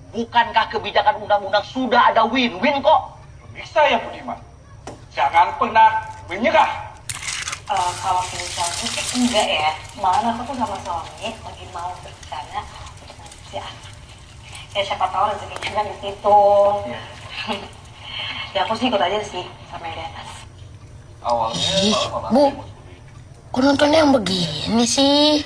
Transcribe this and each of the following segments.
Bukankah kebijakan undang-undang sudah ada win-win kok? Bisa ya Budiman. Jangan pernah menyerah. Kalau misalnya enggak ya, malah aku tuh sama suami lagi mau berencana untuk ngasih anak. Ya siapa tahu rezekinya kan di situ. Ya. Ya aku sih ikut aja sih sama yang di atas. Awalnya Bu, kok nontonnya yang begini sih?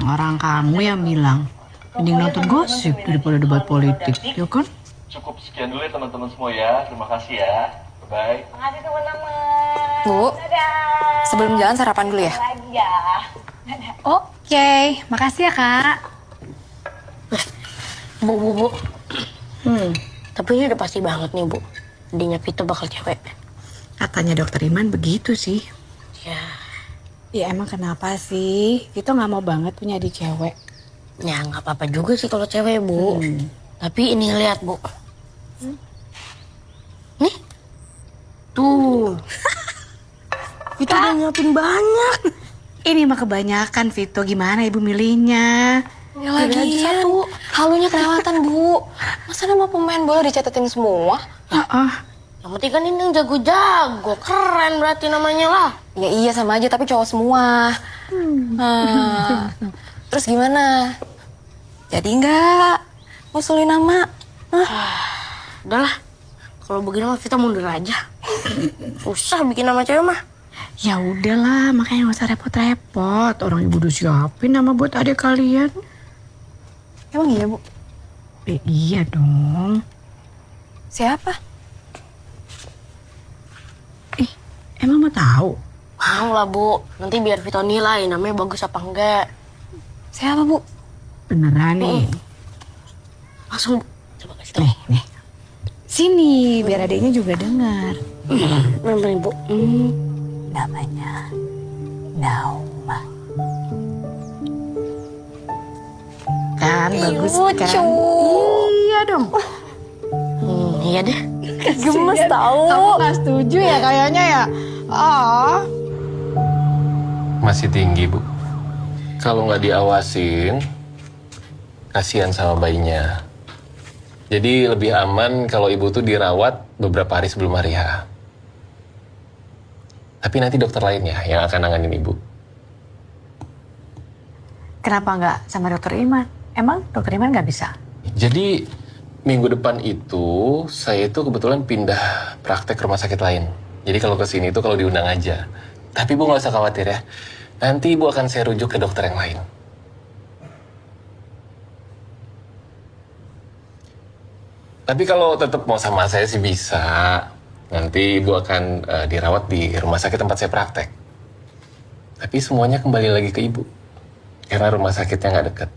Orang kamu yang bilang mending nonton gosip daripada debat politik, ya kan? cukup sekian dulu ya teman-teman semua ya. Terima kasih ya. Bye. Makasih teman-teman. Bu, Dadah. sebelum jalan sarapan dulu ya. Lagi ya. Oke, makasih ya kak. Bu. Tapi ini udah pasti banget nih, Bu. Adiknya Vito bakal cewek. Katanya dokter Iman begitu sih. Ya, Ya emang kenapa sih? Vito nggak mau banget punya adik cewek. ya nggak apa-apa juga sih kalau cewek, Bu. Tapi ini lihat, Bu. Nih. Tuh. Vito udah nyiapin banyak. Ini mah kebanyakan Vito, gimana ibu milihnya? Ya lagi satu, halunya kelewatan Bu. Masa nama pemain bola dicatetin semua? Yang penting kan ini yang jago-jago. Keren berarti namanya lah. Ya iya sama aja tapi cowok semua. Terus gimana? Jadi nggak ngusulin nama? Udahlah. Kalau begini mah Vito mundur aja. Susah bikin nama cewek mah. Ya udahlah, makanya nggak usah repot-repot. Orang ibu udah siapin nama buat adik kalian. Emang iya Bu? Iya dong. Siapa? Emang mau tahu? Mau lah, Bu. Nanti biar Vito nilai namanya bagus apa enggak. Siapa Bu? Beneran nih. Langsung, Bu. Coba kasih tau. Nih. Sini, biar adiknya juga dengar. Bener, Bu. Namanya Nauma. Kan bagus kan? Iya dong. Iya deh. Gemes tau. Kamu nggak setuju ya kayaknya ya? Masih tinggi, Bu. Kalau nggak diawasin, kasihan sama bayinya. Jadi lebih aman kalau ibu tuh dirawat beberapa hari sebelum hari H. Tapi nanti dokter lainnya yang akan nanganin ibu. Kenapa nggak sama dokter Iman? Emang dokter Iman nggak bisa? Jadi minggu depan itu saya itu kebetulan pindah praktek rumah sakit lain. Jadi kalau ke sini itu kalau diundang aja. Tapi Bu nggak usah khawatir ya. Nanti Ibu akan saya rujuk ke dokter yang lain. Tapi kalau tetap mau sama saya sih bisa. Nanti Ibu akan dirawat di rumah sakit tempat saya praktek. Tapi semuanya kembali lagi ke Ibu. Karena rumah sakitnya nggak dekat.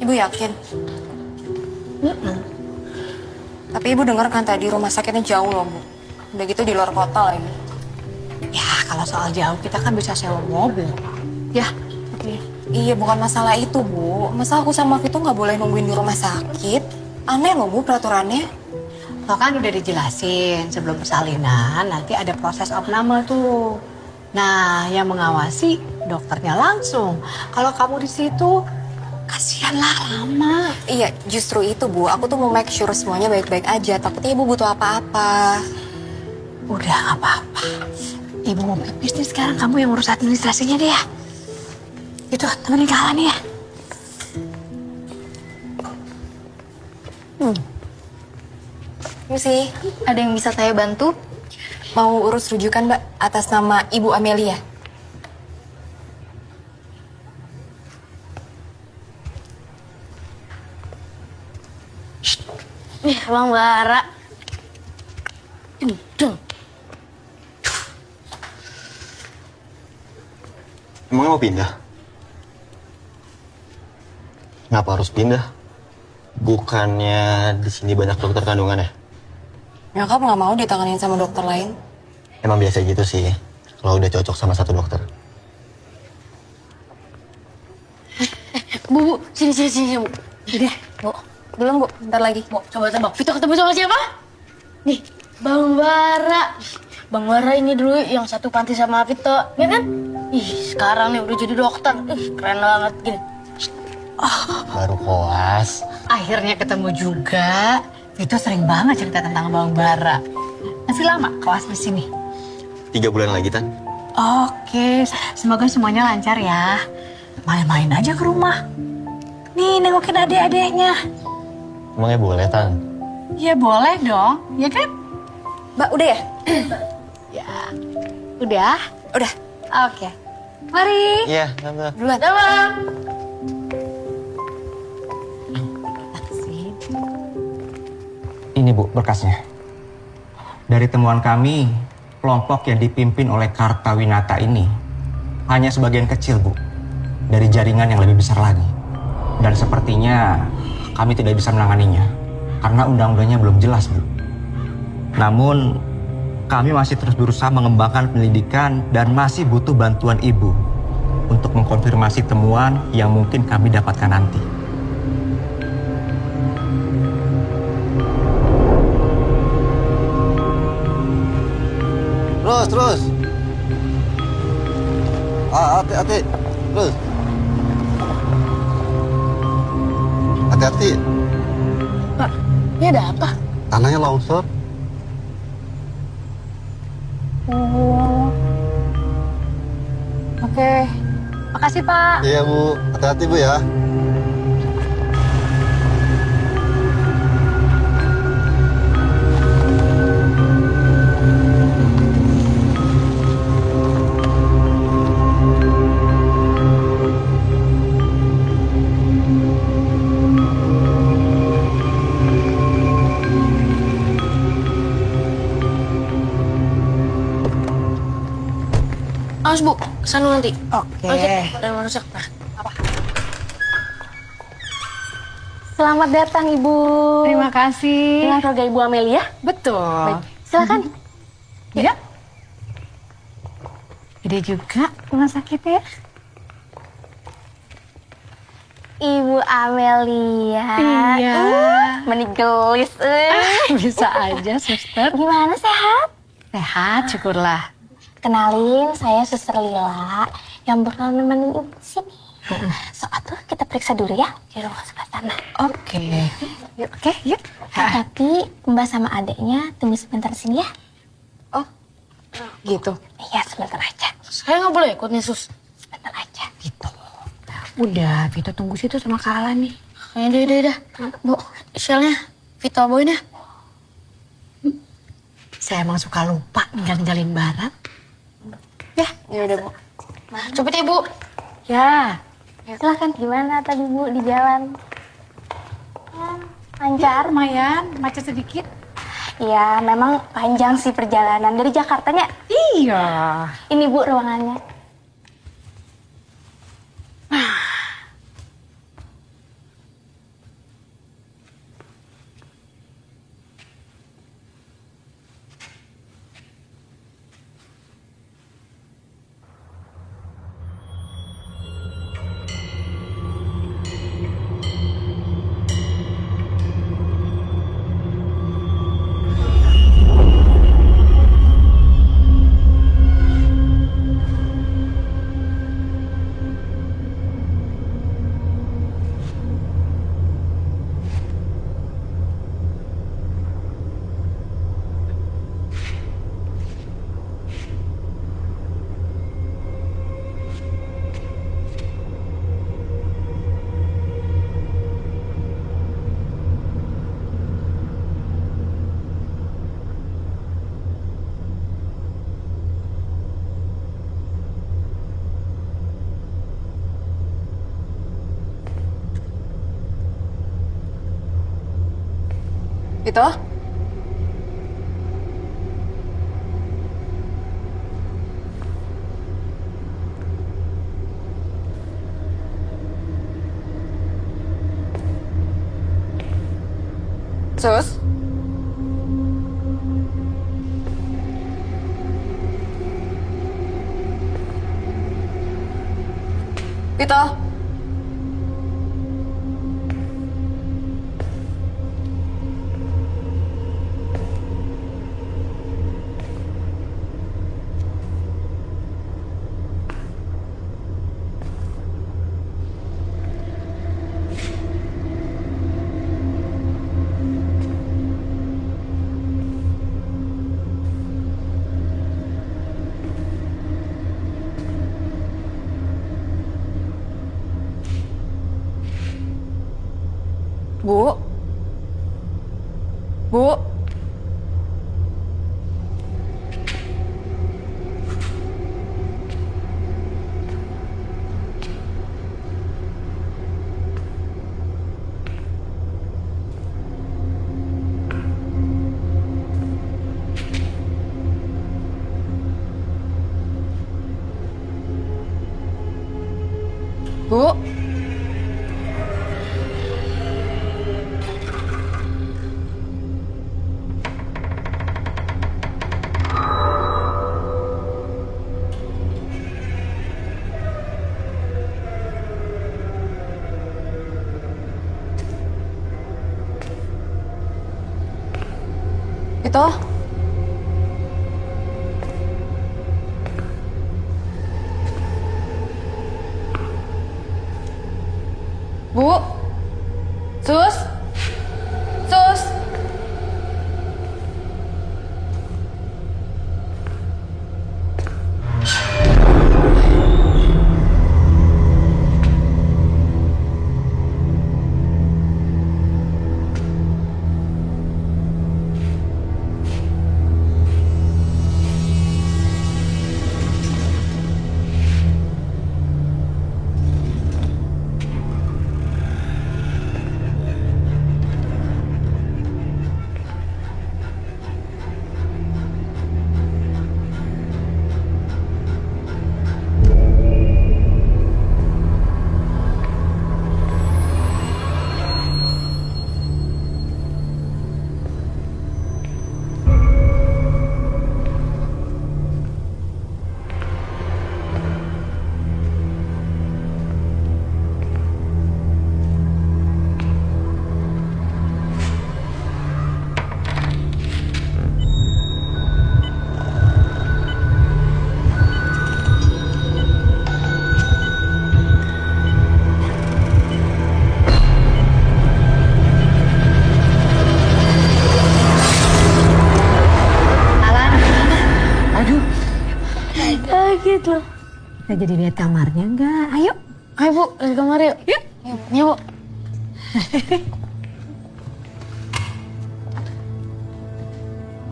Ibu yakin? Tapi Ibu dengar kan tadi rumah sakitnya jauh loh Bu. Udah gitu di luar kota lagi. Ya kalau soal jauh kita kan bisa sewa mobil. Ya. Iya bukan masalah itu Bu. Masa aku sama Vito nggak boleh nungguin di rumah sakit? Aneh loh Bu peraturannya. Lo kan udah dijelasin sebelum persalinan nanti ada proses opname tuh. Nah yang mengawasi dokternya langsung. Kalau kamu di situ kasihanlah lama. Iya justru itu Bu. Aku tuh mau make sure semuanya baik-baik aja. Takutnya Ibu butuh apa-apa. Udah nggak apa-apa. Ibu mau pipis nih sekarang, kamu yang urus administrasinya deh ya. Itu temenin Kak Alani ya. Ini sih, ada yang bisa saya bantu? Mau urus rujukan Mbak atas nama Ibu Amelia. Nih, Bang Bara. Deng. Emangnya mau pindah? Ngapa harus pindah? Bukannya di sini banyak dokter kandungan ya? Nyokap nggak mau ditanganin sama dokter lain. Emang biasa gitu sih, kalau udah cocok sama satu dokter. Bu, sini, Bu. Udah, Bu. Belum Bu, bentar lagi. Bu, coba tebak. Vito ketemu sama siapa? Nih, Bang Bara. Bang Bara ini dulu yang satu panti sama Vito, ya kan? Ih, sekarang nih udah jadi dokter. Ih, keren banget gini. Baru koas. Akhirnya ketemu juga. Vito sering banget cerita tentang Bang Bara. Masih lama koas di sini? 3 bulan lagi, Tan. Oke, semoga semuanya lancar ya. Main-main aja ke rumah. Nih, nengokin adik-adiknya. Emangnya boleh, Tan? Ya boleh dong, ya kan? Mbak, udah ya? Ya, udah? Udah. Oke. Mari. Iya, Tante. Duluan. Taksi. Ini Bu berkasnya. Dari temuan kami, kelompok yang dipimpin oleh Kartawinata ini hanya sebagian kecil Bu dari jaringan yang lebih besar lagi. Dan sepertinya kami tidak bisa menanganinya karena undang-undangnya belum jelas Bu. Namun kami masih terus berusaha mengembangkan penyelidikan dan masih butuh bantuan Ibu untuk mengkonfirmasi temuan yang mungkin kami dapatkan nanti. Terus. Hati-hati. Terus. Hati-hati. Pak, ini ada apa? Tanahnya longsor. Oke. Makasih, Pak. Iya, Bu. Hati-hati, Bu ya. Awas Bu, kesana nanti. Oke. Dan masak. Nah, Selamat datang Ibu. Terima kasih. Dengan keluarga Ibu Amelia. Betul. Silakan. Ya. Gede juga rumah sakitnya. Ibu Amelia. Iya. Menigelis. Bisa aja, suster. Gimana sehat? Sehat, syukurlah. Kenalin, saya Suster Lila yang bakal nemenin Ibu di sini. Soal tuh kita periksa dulu ya di ruang sebelah sana. Oke. Yuk, oke, yuk. Tapi Mbak sama adeknya tunggu sebentar di sini ya. Gitu. Iya, sebentar aja. saya nggak boleh ikut nih Sus. Sebentar aja. Gitu. Udah, Vito tunggu situ sama Kak Alan nih. Kayaknya udah. Bu, shellnya Vito bawain ya. Saya emang suka lupa ninggalin barang. Ya udah Bu. Cepet ya Bu. Ya. Silahkan, gimana tadi Bu di jalan? Lancar? Lumayan, macet sedikit. Ya, memang panjang sih perjalanan dari Jakartanya. Iya. Ini Bu ruangannya. Vito? Sus? Vito? Bu? Bu? Bu? Itu? Bu? Sus? Sus? Kaget loh. Kita jadi lihat kamarnya enggak? Ayo. Ayo Bu, ke kamar yuk. Yuk. Iya Bu.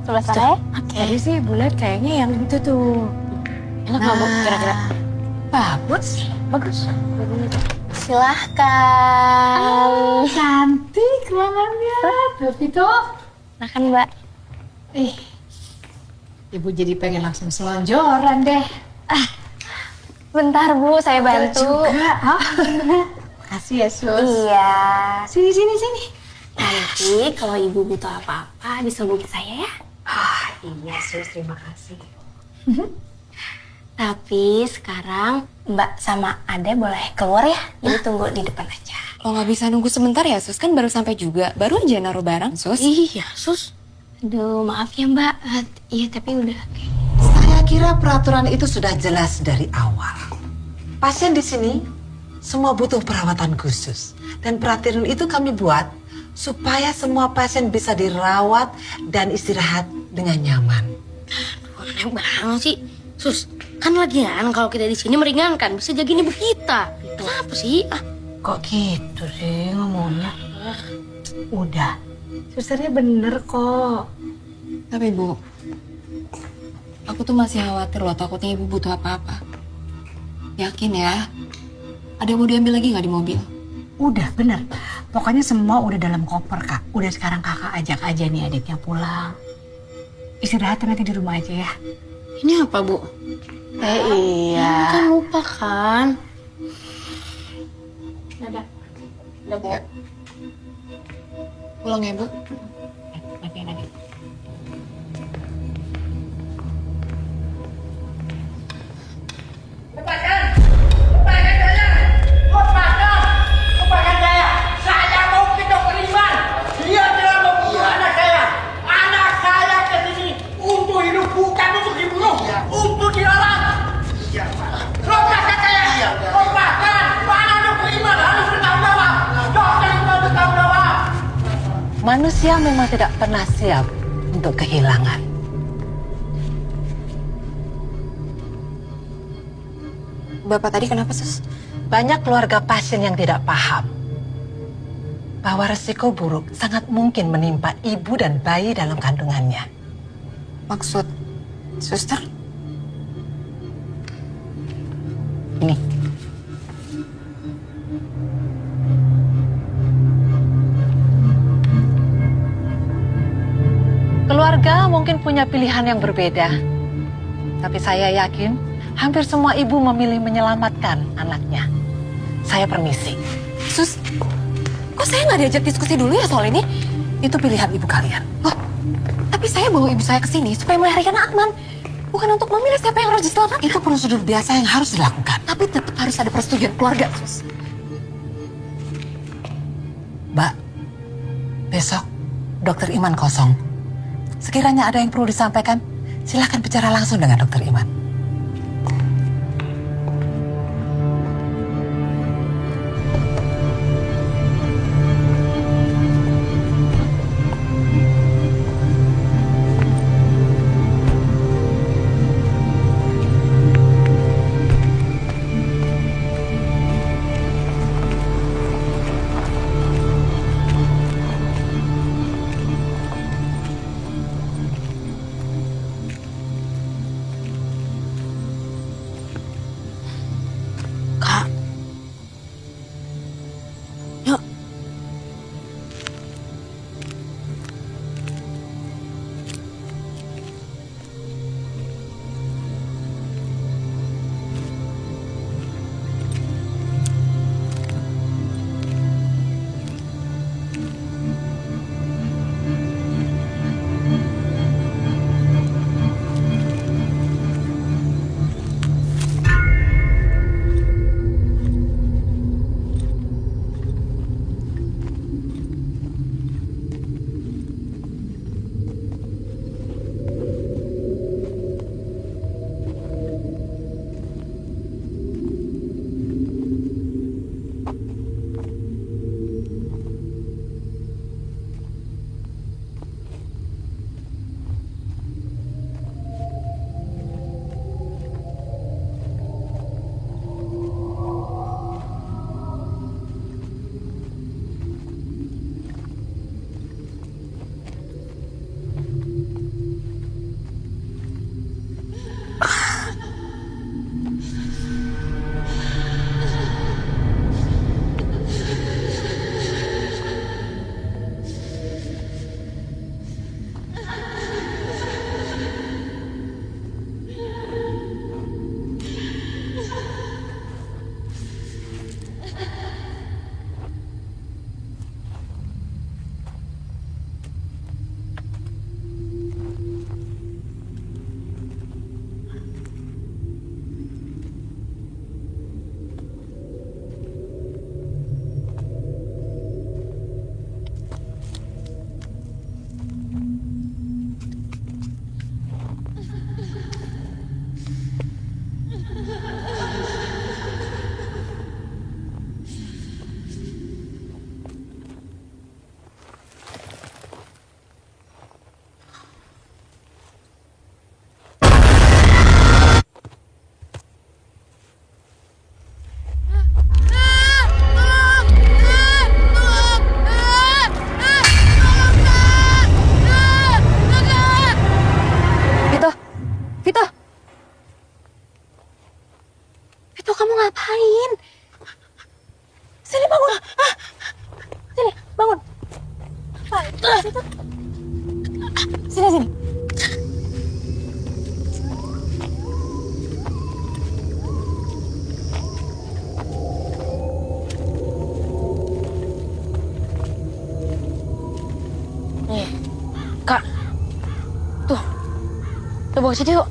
Sebelah sana ya? Tadi sih bulat kayaknya yang itu tuh. Enak nggak Bu kira-kira? Bagus. Bagus. Silahkan. Cantik ruangannya. Tapi tuh. Makan Mbak. Ibu jadi pengen langsung selonjoran deh. Bentar Bu, saya bantu. Juga. Oh. Makasih ya Sus. Iya. Sini sini sini. Nanti kalau Ibu butuh apa-apa bisa hubungi saya ya. Iya Sus, terima kasih. Tapi sekarang Mbak sama Ade boleh keluar ya. Jadi tunggu di depan aja. Lo nggak bisa nunggu sebentar ya, Sus? Kan baru sampai juga. Baru aja naruh barang, Sus. Iya, Sus. Aduh, maaf ya Mbak. Iya, tapi udah. Saya kira peraturan itu sudah jelas dari awal. Pasien di sini semua butuh perawatan khusus. Dan peraturan itu kami buat supaya semua pasien bisa dirawat dan istirahat dengan nyaman. Aneh banget sih. Sus, kan lagian kalau kita di sini meringankan bisa jagain ibu kita. Kenapa sih? Kok gitu sih ngomongnya? Udah, susternya bener kok. Tapi Bu, aku tuh masih khawatir loh, takutnya Ibu butuh apa-apa. Yakin ya? Ada yang mau diambil lagi nggak di mobil? Udah bener. Pokoknya semua udah dalam koper Kak. Udah sekarang Kakak ajak aja nih adiknya pulang. Istirahat nanti di rumah aja ya. Ini apa, Bu? Iya. Kan lupa kan? Udah Bu. Ya. Pulang ya, Bu. Lagi. Lepaskan saya! Saya mau ke dokter Iman! Dia telah membunuh anak saya! Anak saya ke sini untuk hidup, bukan untuk dibunuh! Untuk dirawat! Lepaskan saya! Lepaskan! Mana dokter Iman harus bertanggung jawab! Dokter Iman bertanggung jawab! Manusia memang tidak pernah siap untuk kehilangan. Bapak tadi kenapa, Sus? Banyak keluarga pasien yang tidak paham bahwa resiko buruk sangat mungkin menimpa ibu dan bayi dalam kandungannya. Maksud suster? Ini. Keluarga mungkin punya pilihan yang berbeda. Tapi saya yakin hampir semua ibu memilih menyelamatkan anaknya. Saya permisi. Sus, kok saya nggak diajak diskusi dulu ya soal ini? Itu pilihan ibu kalian. Loh, tapi saya bawa ibu saya ke sini supaya melahirkan Akman. Bukan untuk memilih siapa yang harus diselamatkan. Itu prosedur biasa yang harus dilakukan. Tapi tetap harus ada persetujuan keluarga, Sus. Mbak, besok Dokter Iman kosong. Sekiranya ada yang perlu disampaikan, silakan bicara langsung dengan Dokter Iman. Kak. Yuk. Kamu ngapain? Sini bangun. Sini bangun. Sini sini. Nih, Kak. Tuh. Kita bawa ke situ yuk.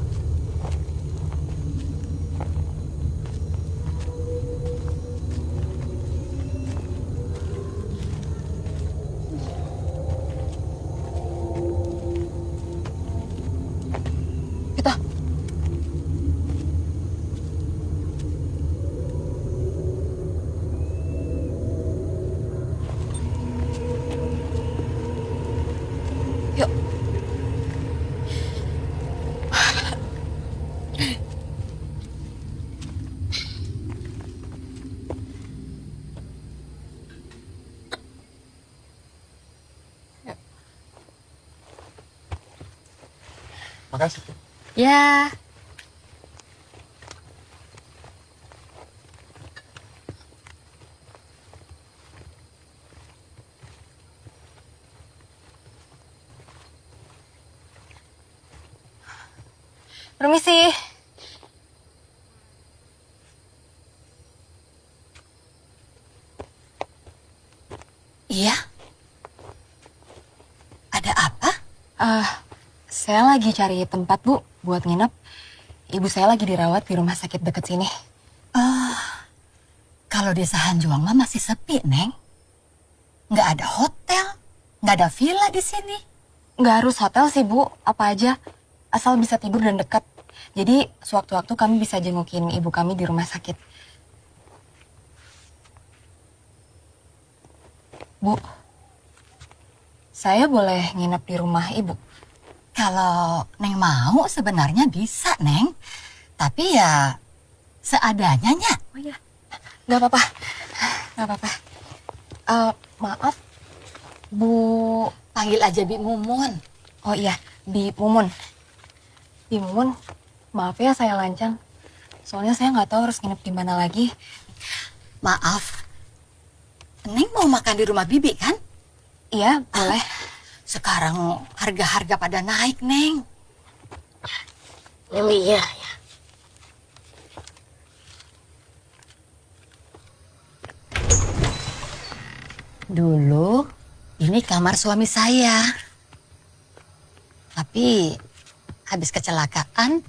Makasih. Ya. Permisi. Iya? Ada apa? Saya lagi cari tempat, Bu, buat nginep. Ibu saya lagi dirawat di rumah sakit deket sini. Kalau di Sahanjuang mah masih sepi, Neng. Nggak ada hotel, nggak ada villa di sini. Nggak harus hotel sih, Bu. Apa aja. Asal bisa tidur dan dekat. Jadi, sewaktu-waktu kami bisa jengukin ibu kami di rumah sakit. Bu, saya boleh nginep di rumah ibu? Kalau Neng mau sebenarnya bisa, Neng. Tapi ya seadanya, Nya. Oh iya, nggak apa-apa. Nggak apa-apa. Maaf, Bu. Panggil aja Bi Mumun. Oh iya, Bi Mumun. Bi Mumun, maaf ya saya lancang. Soalnya saya nggak tahu harus nginep di mana lagi. Maaf. Neng mau makan di rumah Bibi kan? Iya, boleh. Sekarang harga-harga pada naik, Neng. Iya. Dulu ini kamar suami saya. Tapi habis kecelakaan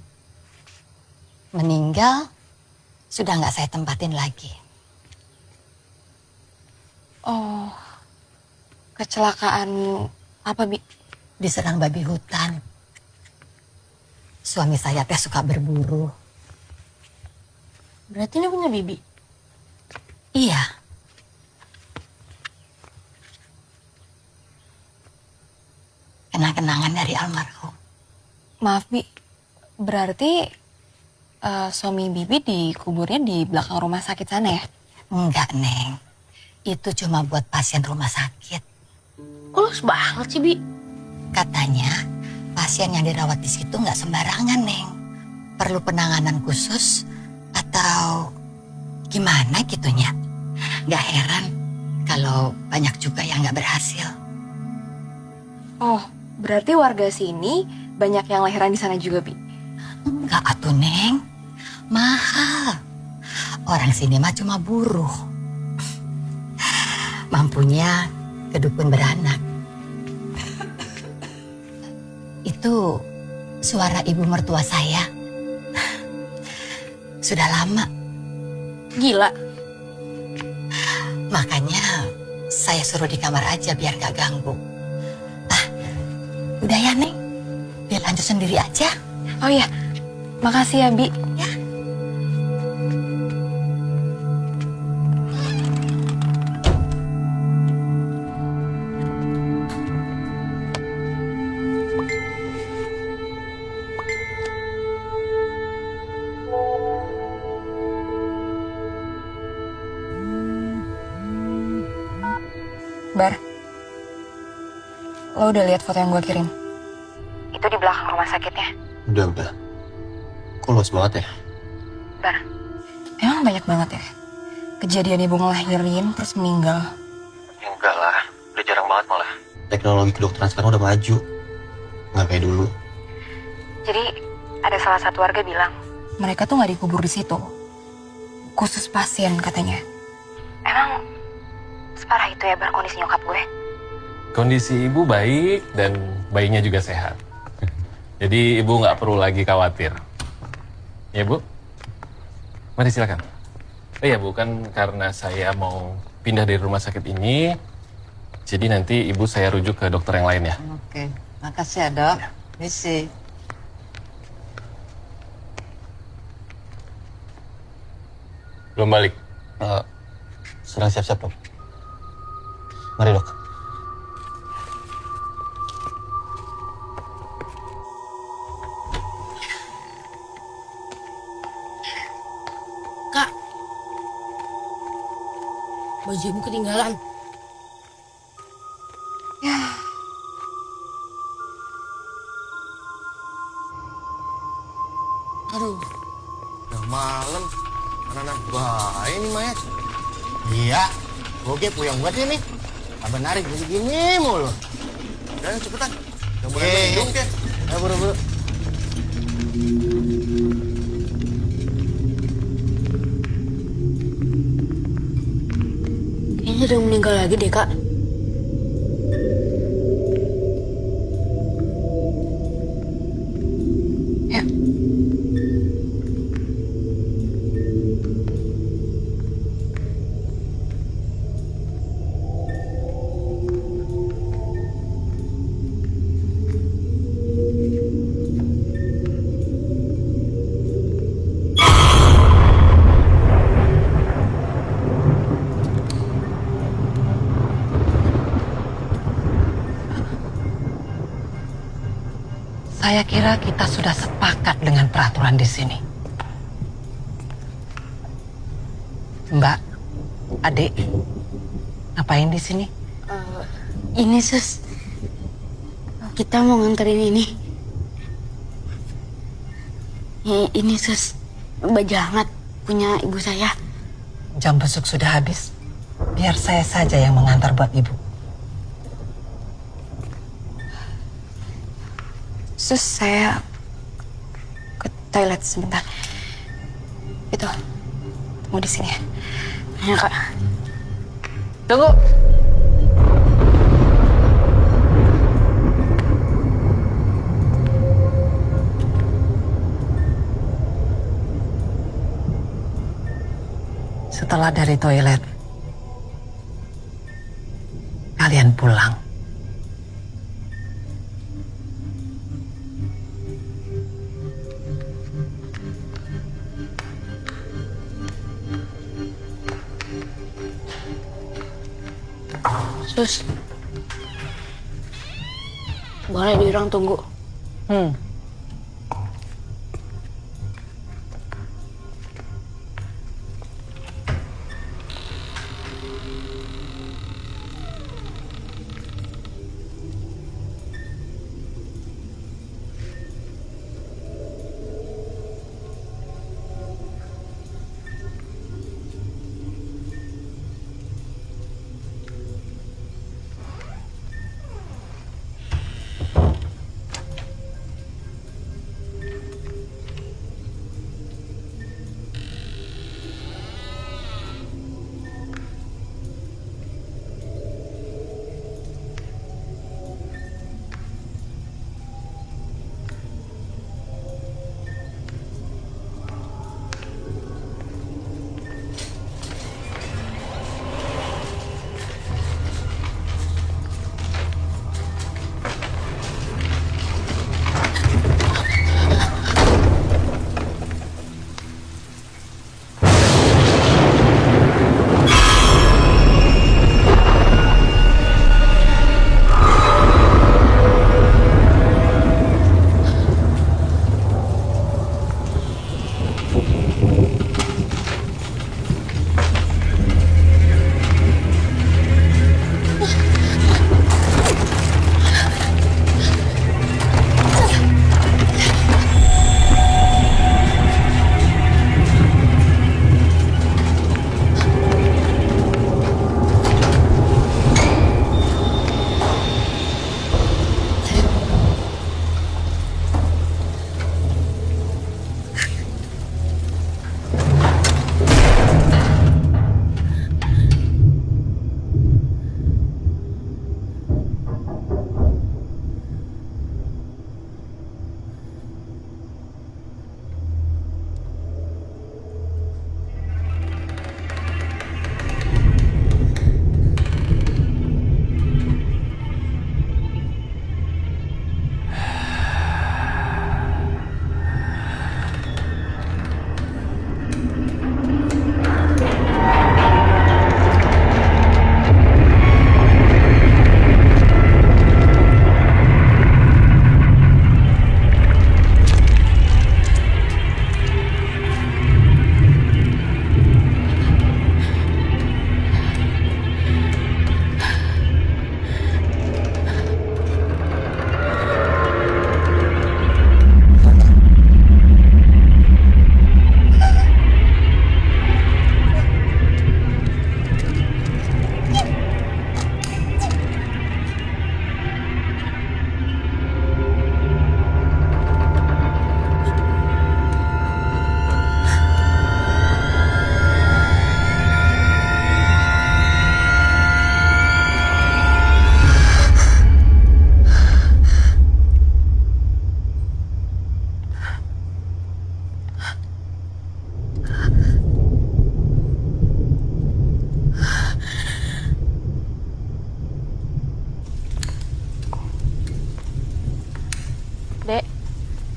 meninggal sudah nggak saya tempatin lagi. Oh, kecelakaan apa, Bi? Diserang babi hutan. Suami saya teh suka berburu. Berarti ini punya bibi. Iya. Kenang-kenangan dari almarhum. Maaf, Bi. Berarti suami Bibi dikuburnya di belakang rumah sakit sana ya? Enggak, Neng. Itu cuma buat pasien rumah sakit. Kok luas banget sih, Bi? Katanya pasien yang dirawat di situ nggak sembarangan, Neng. Perlu penanganan khusus atau gimana gitunya. Nggak heran kalau banyak juga yang nggak berhasil. Oh, berarti warga sini banyak yang lahiran di sana juga, Bi? Enggak atuh, Neng. Mahal. Orang sini mah cuma buruh. Mampunya ke dukun beranak. Itu suara ibu mertua saya. Sudah lama. Gila. Makanya saya suruh di kamar aja biar gak ganggu. Udah ya, Neng. Biar lanjut sendiri aja. Oh iya, makasih ya, Bi. Ya. Bar, lo udah lihat foto yang gue kirim? Itu di belakang rumah sakitnya. Udah. Kok luas banget ya? Bar, emang banyak banget ya kejadian ibu ngelahirin terus meninggal? Ya enggak lah, udah jarang banget malah. Teknologi kedokteran sekarang udah maju. Nggak kayak dulu. Jadi ada salah satu warga bilang mereka tuh nggak dikubur di situ, khusus pasien katanya. Emang separah itu ya, Bar, kondisi nyokap gue? Kondisi ibu baik dan bayinya juga sehat. Jadi ibu nggak perlu lagi khawatir. Ya, Bu? Mari silakan. Oh iya, Bu, kan karena saya mau pindah dari rumah sakit ini, jadi nanti ibu saya rujuk ke dokter yang lain ya. Oke, makasih ya, Dok. Misi. Belum balik. Sedang siap-siap, Dok. Mari, Dok. Kak. Bajumu ketinggalan. Iya, gue puyeng banget ini. Abang narik gini mulu. Udah, cepetan. Gak boleh hidung, Ken. Ayo buru-buru. Kayaknya udah meninggal lagi deh, Kak. Ya. Saya kira kita sudah sepakat dengan peraturan di sini. Mbak, adik, ngapain di sini? Ini sus, kita mau nganterin ini. Ini sus, baju hangat punya ibu saya. Jam besuk sudah habis. Biar saya saja yang mengantar buat ibu. Sus, saya ke toilet sebentar. Itu, tunggu di sini ya. Ya, Kak. Tunggu. Setelah dari toilet, kalian pulang. Sus, boleh di ruang tunggu.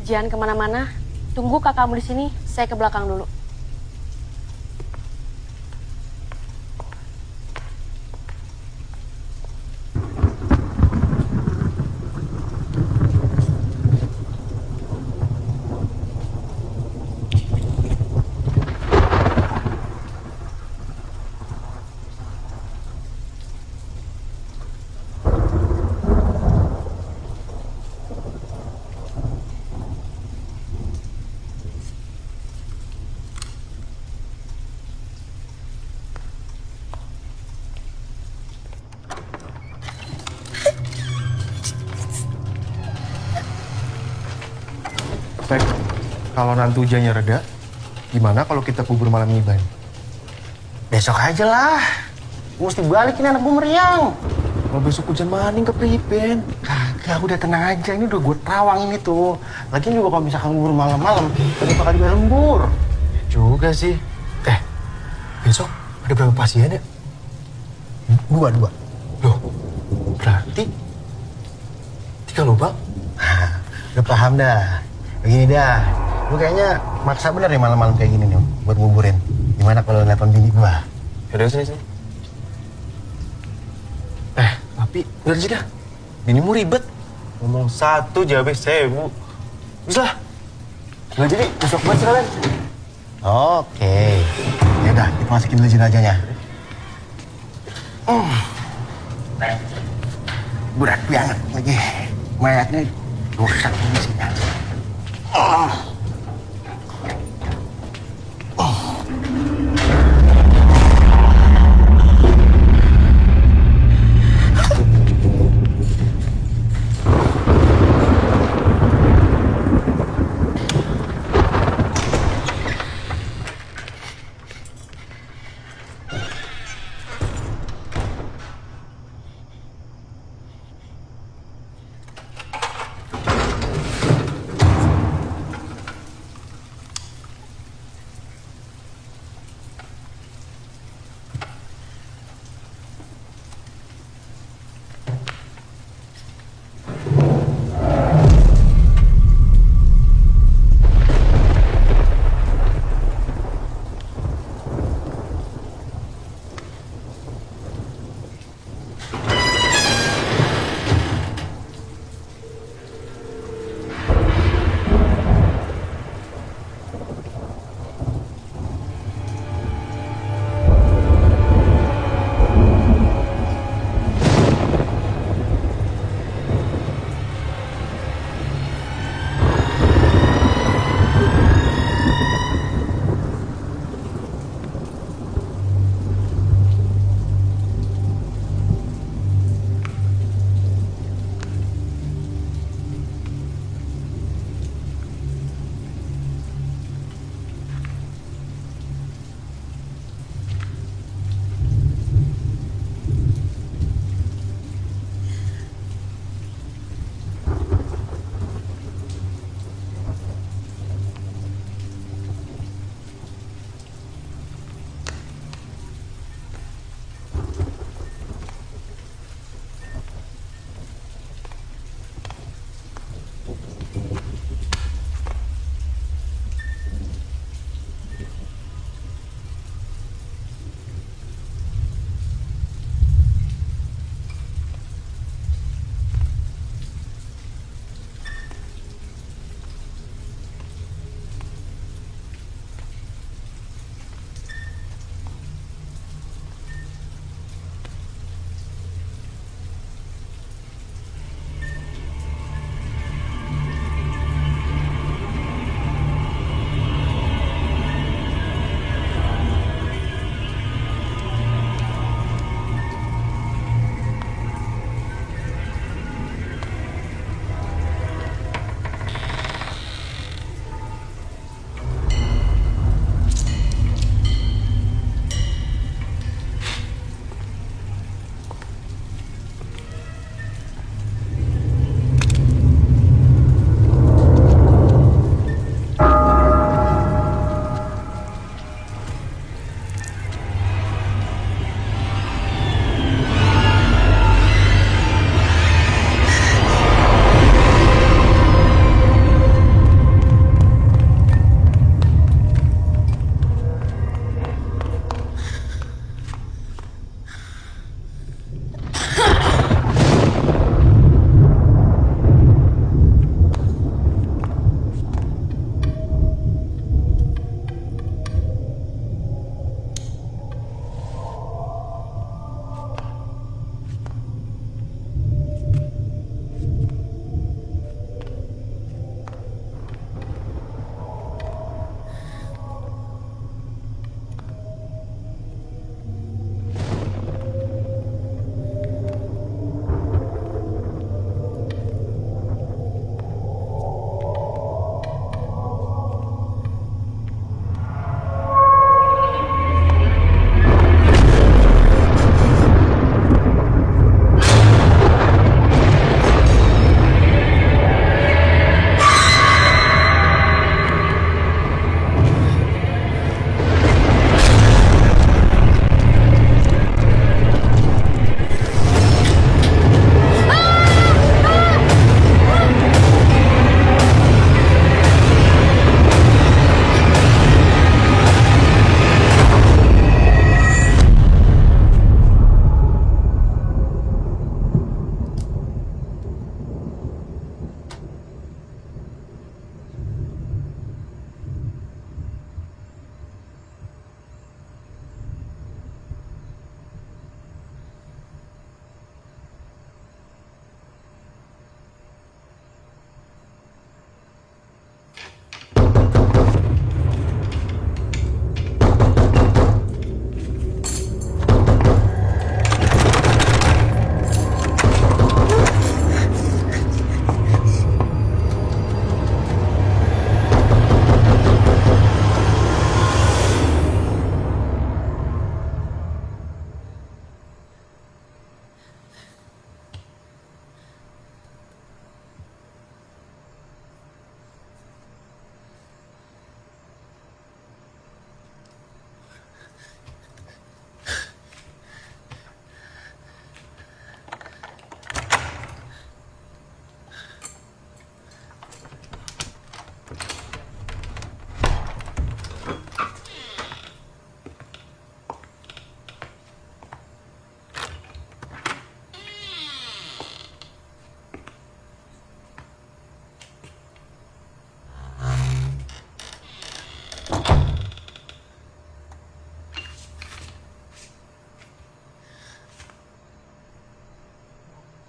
Jangan kemana-mana. Tunggu kakakmu di sini. Saya ke belakang dulu. Pek, kalau nanti hujannya reda, gimana kalau kita kubur malam ini, Bay? Besok aja lah. Gue mesti balikin anak gue meriang. Kalau besok hujan maning ke Pripen. Kagak, udah tenang aja. Ini udah gue terawang ini tuh. Lagian juga kalau misalkan kubur malam-malam, tadi bakal juga lembur. Juga sih. Besok ada berapa pasien ya? Dua. Loh, berarti 3 lubang? Udah paham dah. Begini dah. Lu kayaknya maksa bener nih malam-malam kayak gini nih buat nguburin. Gimana kalau nelpon bini gua? Yaudah, sini. Tapi udah aja dah. Binimu ribet. Ngomong 1 jawabnya 1000. Bisa lah. Nggak jadi, besok banget sekalian. Oke. Ya udah, kita masukin dulu jenazahnya. Berat banget lagi. Mayatnya rusak di sini.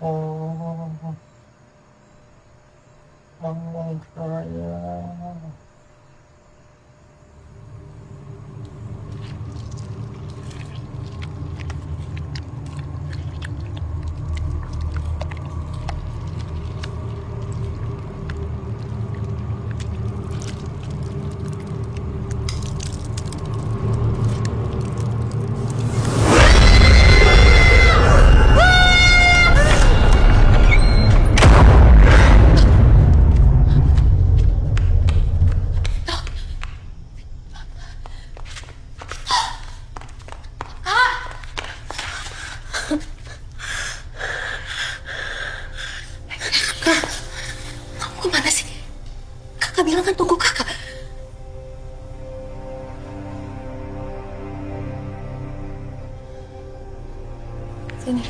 Ngomong saya. Kamu kemana sih? Kakak bilang kan tunggu kakak. Sini.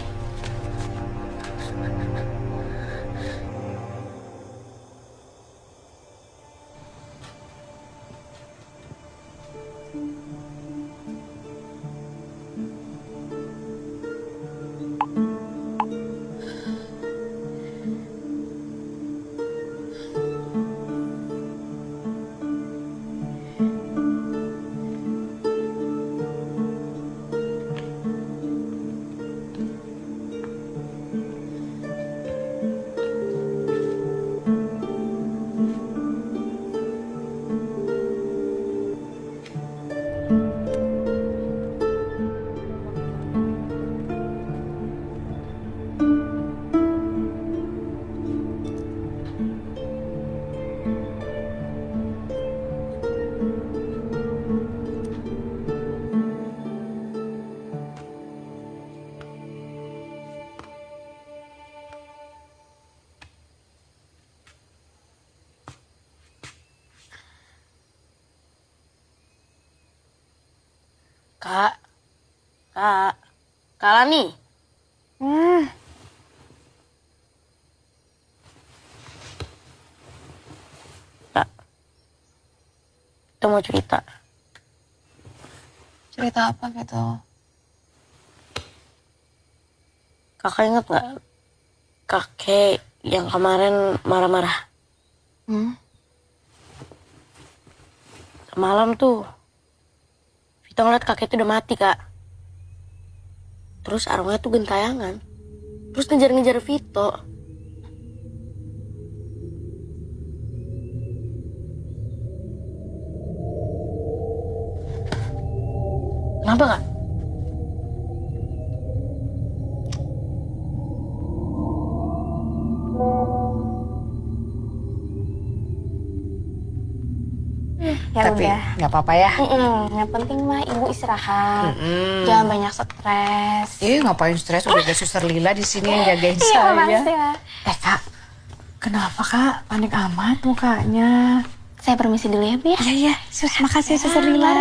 Kak, Kak Lani. Kak, kita mau cerita. Cerita apa gitu? Kakak inget gak kakek yang kemarin marah-marah? Semalam tuh Vito ngeliat kakek itu udah mati, Kak. Terus arwahnya tuh gentayangan. Terus ngejar-ngejar Vito. Kenapa, Kak? Ya Tapi udah. nggak apa-apa ya. Yang penting mah ibu istirahat. Jangan banyak stres. Ngapain stres? Udah ada Suster Lila di sini yang jagain Iya, saya. makasih ya. Kak, kenapa Kak panik amat mukanya? Saya permisi dulu ya, Bu ya. Iya, makasih Suster Lila.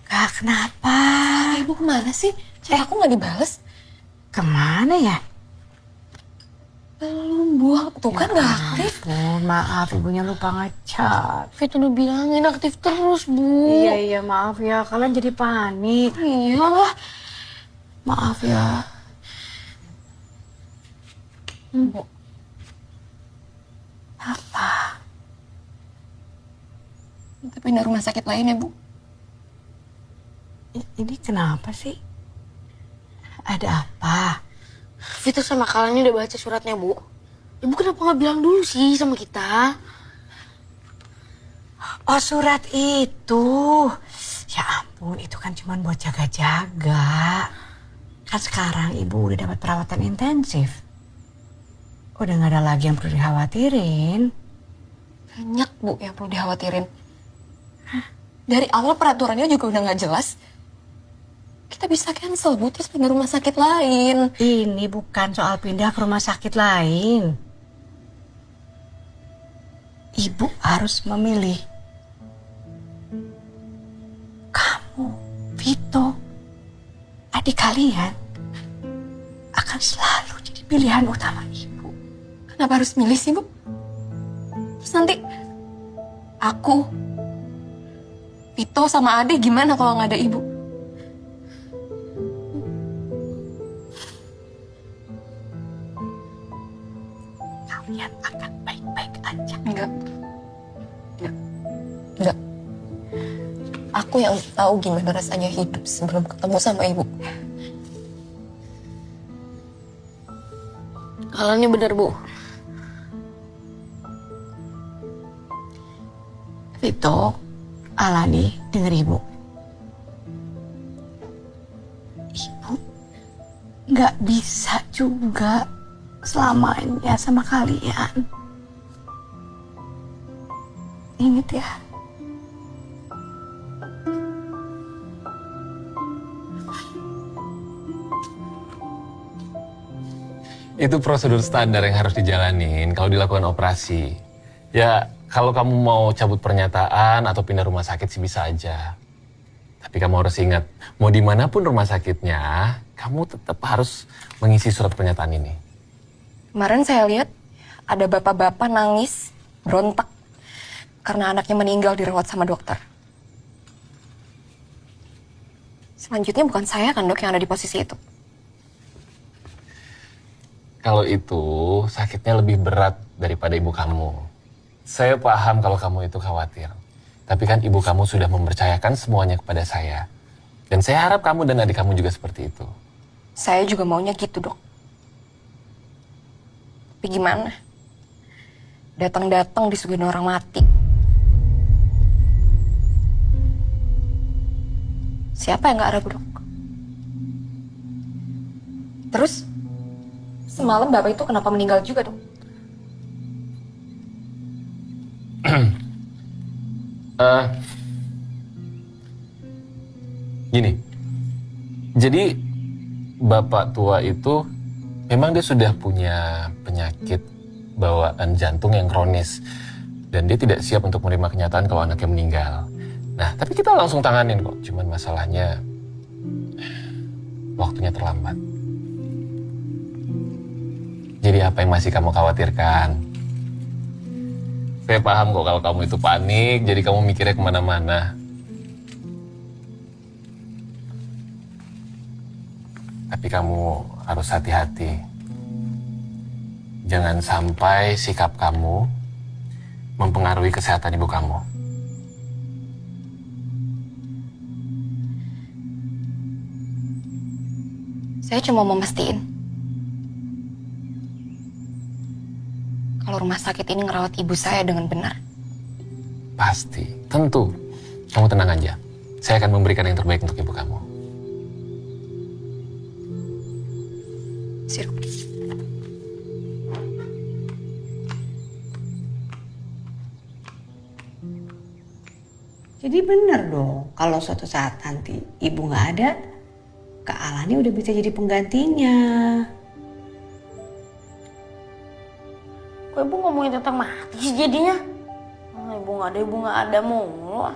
Kak, kenapa? Ibu kemana sih? Chat aku nggak dibales. Kemana ya? Belum, Bu. Tuh kan nggak aktif. Maaf, ibunya lupa ngechat. Vito udah bilangin aktif terus, Bu. Iya, maaf ya. Kalian jadi panik. Iya. Maaf ya. Bu. Apa? Kita pindah rumah sakit lain ya, Bu. Ini kenapa sih? Ada apa? Vito sama Kalani udah baca suratnya, Bu. Ibu kenapa nggak bilang dulu sih sama kita? Oh, surat itu. Ya ampun, itu kan cuma buat jaga-jaga. Kan sekarang ibu udah dapat perawatan intensif. Udah nggak ada lagi yang perlu dikhawatirin. Banyak, Bu, yang perlu dikhawatirin. Dari awal peraturannya juga udah nggak jelas. Kita bisa cancel, Bu, terus pindah rumah sakit lain. Ini bukan soal pindah ke rumah sakit lain. Ibu harus memilih. Kamu, Vito, adik kalian akan selalu jadi pilihan utama ibu. Kenapa harus milih sih, Bu? Terus nanti aku, Vito sama Ade gimana kalau nggak ada ibu? aku yang tahu gimana rasanya hidup sebelum ketemu sama ibu. Kalau ini bener, Bu. Vito, Alani, denger ibu. Ibu nggak bisa juga selamanya sama kalian. Ingat ya. Itu prosedur standar yang harus dijalanin kalau dilakukan operasi. Ya, kalau kamu mau cabut pernyataan atau pindah rumah sakit sih bisa aja. Tapi kamu harus ingat, mau dimanapun rumah sakitnya, kamu tetap harus mengisi surat pernyataan ini. Kemarin saya lihat ada bapak-bapak nangis, berontak karena anaknya meninggal dirawat sama dokter. Selanjutnya bukan saya kan dok yang ada di posisi itu. Kalau itu sakitnya lebih berat daripada ibu kamu. Saya paham kalau kamu itu khawatir. Tapi kan ibu kamu sudah mempercayakan semuanya kepada saya. Dan saya harap kamu dan adik kamu juga seperti itu. Saya juga maunya gitu dok. Tapi gimana? Datang-datang disuguhin orang mati. Siapa yang gak ragu dok? Terus semalam bapak itu kenapa meninggal juga dok? Gini, jadi bapak tua itu memang dia sudah punya penyakit bawaan jantung yang kronis dan dia tidak siap untuk menerima kenyataan kalau anaknya meninggal. Nah, tapi kita langsung tanganin kok, cuman masalahnya waktunya terlambat. Jadi apa yang masih kamu khawatirkan? Saya paham kok kalau kamu itu panik, jadi kamu mikirnya kemana-mana. Tapi kamu harus hati-hati. Jangan sampai sikap kamu mempengaruhi kesehatan ibu kamu. Saya cuma mau mastiin kalau rumah sakit ini ngerawat ibu saya dengan benar. Pasti, tentu. Kamu tenang aja. Saya akan memberikan yang terbaik untuk ibu kamu. Sirup. Jadi bener dong, kalau suatu saat nanti ibu nggak ada, Kak Alani udah bisa jadi penggantinya. Kok ibu ngomongin tentang mati sih jadinya? Ibu nggak ada mulu.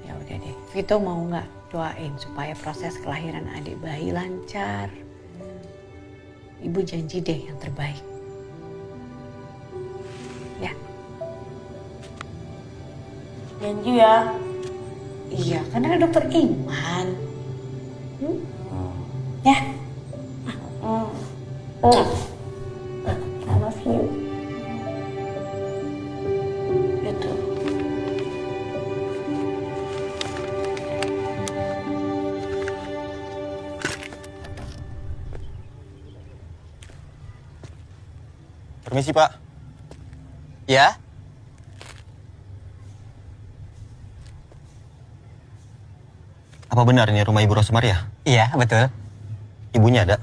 Ya udah deh, Vito mau nggak doain supaya proses kelahiran adik bayi lancar? Ibu janji deh yang terbaik. Ya. Janji ya. Iya, kan ada dokter Iman. Ya. I love you. Gitu. Permisi, Pak. Ya? Apa benar ini rumah Ibu Rosmaria? Iya, betul. Ibunya ada?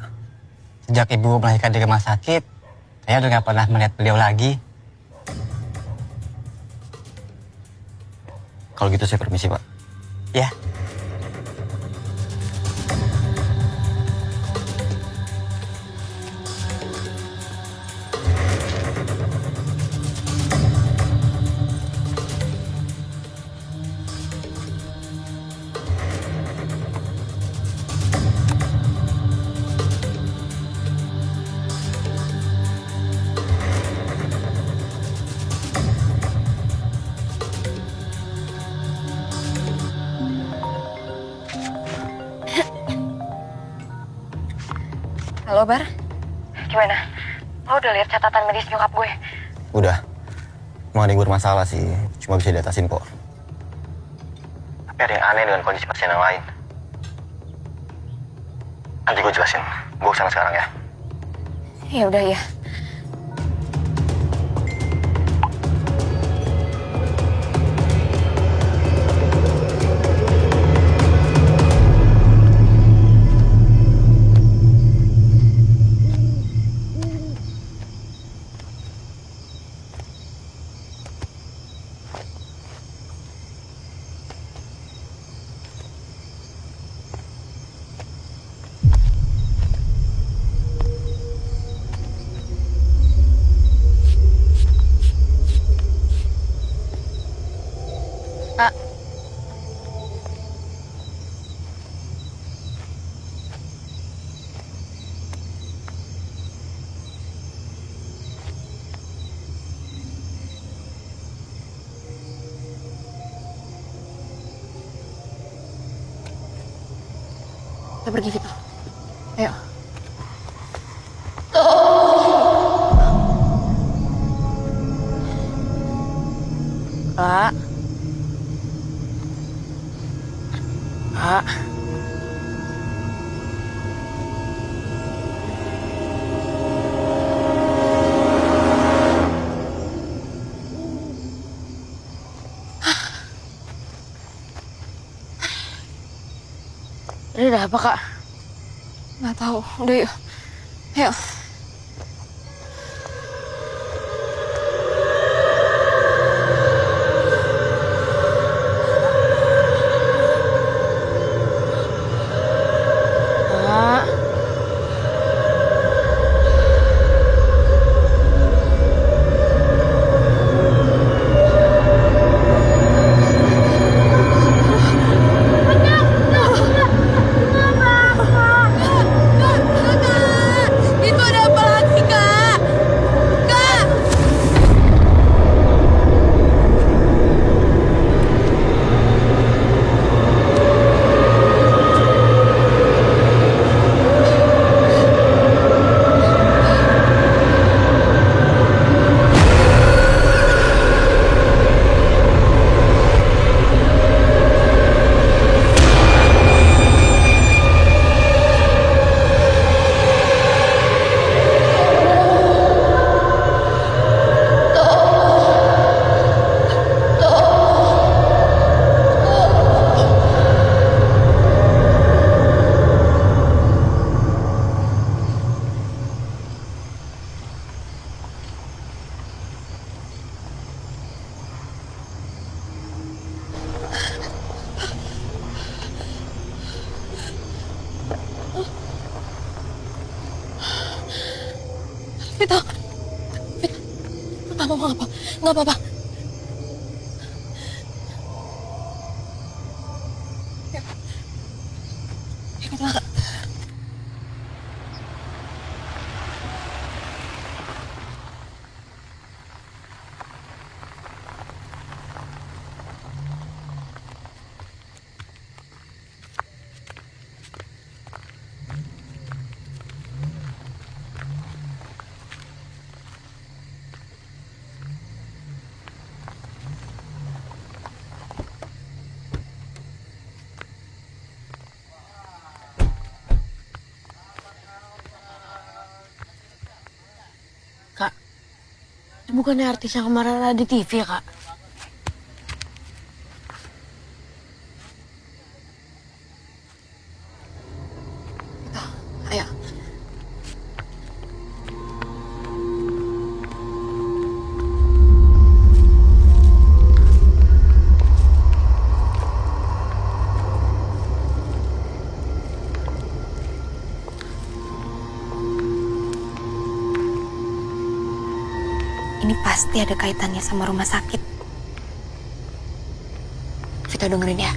Sejak ibu melahirkan di rumah sakit, saya udah nggak pernah melihat beliau lagi. Kalau gitu saya permisi, Pak. Ya. Halo Bar, gimana? Lo udah lihat catatan medis nyokap gue? Udah. Emang ada yang bermasalah sih. Cuma bisa diatasin kok. Tapi ada yang aneh dengan kondisi pasien yang lain. Nanti gue jelasin. Gue kesana sekarang ya. Ya udah ya. Kak. Kita pergi, Vito. Ayo. Kak. Kak. Ini ada apa, Kak? Nggak tahu. Udah yuk. Ayo. Kak. Itu ada apa lagi, Kak? Kak! Vito. Vito. Nggak apa-apa. Nggak apa-apa. Yuk. Yuk, kita makan. Kak, itu bukannya artis yang kemarin ada di TV ya, Kak? Ayo. Ini pasti ada kaitannya sama rumah sakit. Vito dengerin ya.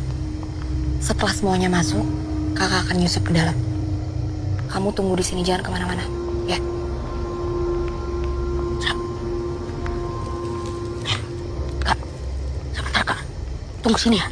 Setelah semuanya masuk, kakak akan nyusup ke dalam. Kamu tunggu di sini, jangan kemana-mana, ya. Kak, sebentar, Kak. Tunggu sini ya.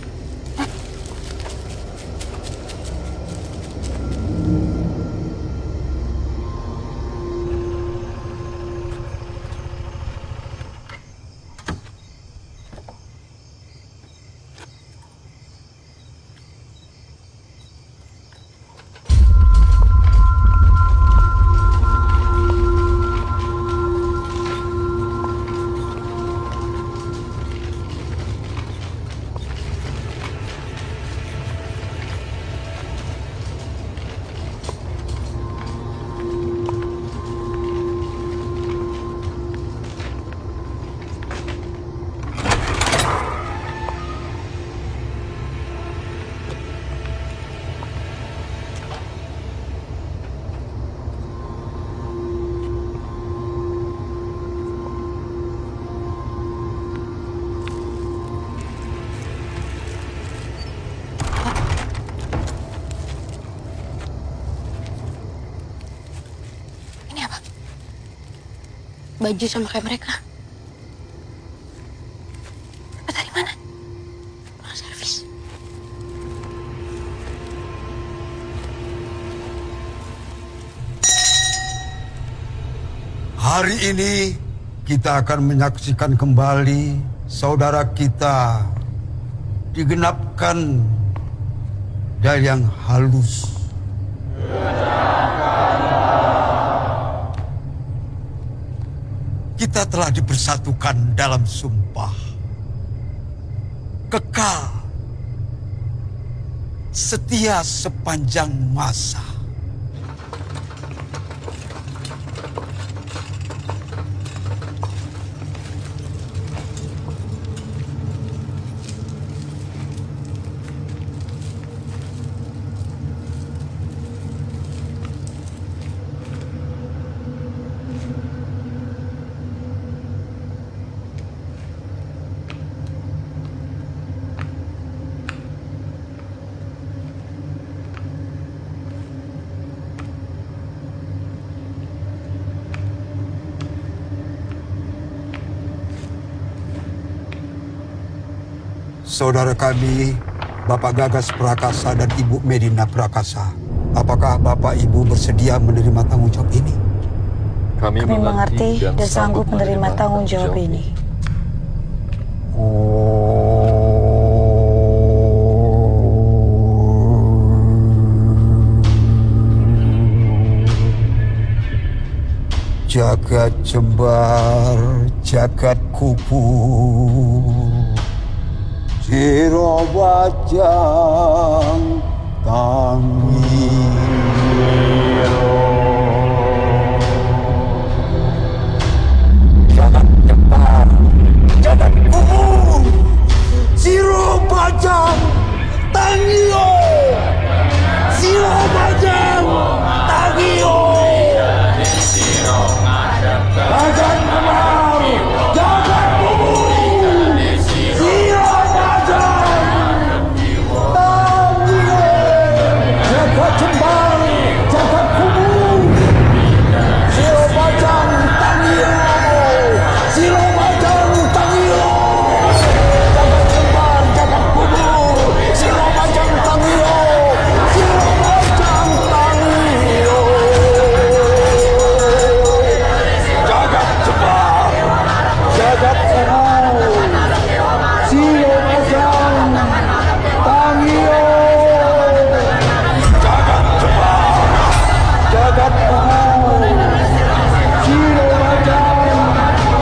baju sama kayak mereka. Mereka dari mana? Ruang servis. Hari ini kita akan menyaksikan kembali saudara kita digenapkan dari yang halus. Kita telah dipersatukan dalam sumpah kekal setia sepanjang masa. Saudara kami, Bapak Gagas Prakasa dan Ibu Medina Prakasa, apakah Bapak Ibu bersedia menerima tanggung jawab ini? Kami mengerti dan sanggup menerima tanggung jawab ini. Jagat jembar, jagat kubur, siro bajang tangi. Jagat jembar, jagat kubur, siro bajang tangio, siro bajang tangio. Jagat jembar, jagat kubur, siro bajang tangio. Jagat jembar, jagat kubur, siro bajang tangio, siro bajang tangio. Jagat jembar, jagat kubur, siro bajang tangio, siro bajang tangio. Jagat jembar, jagat kubur, siro bajang tangio. Jagat jembar, jagat kubur, siro bajang tangio.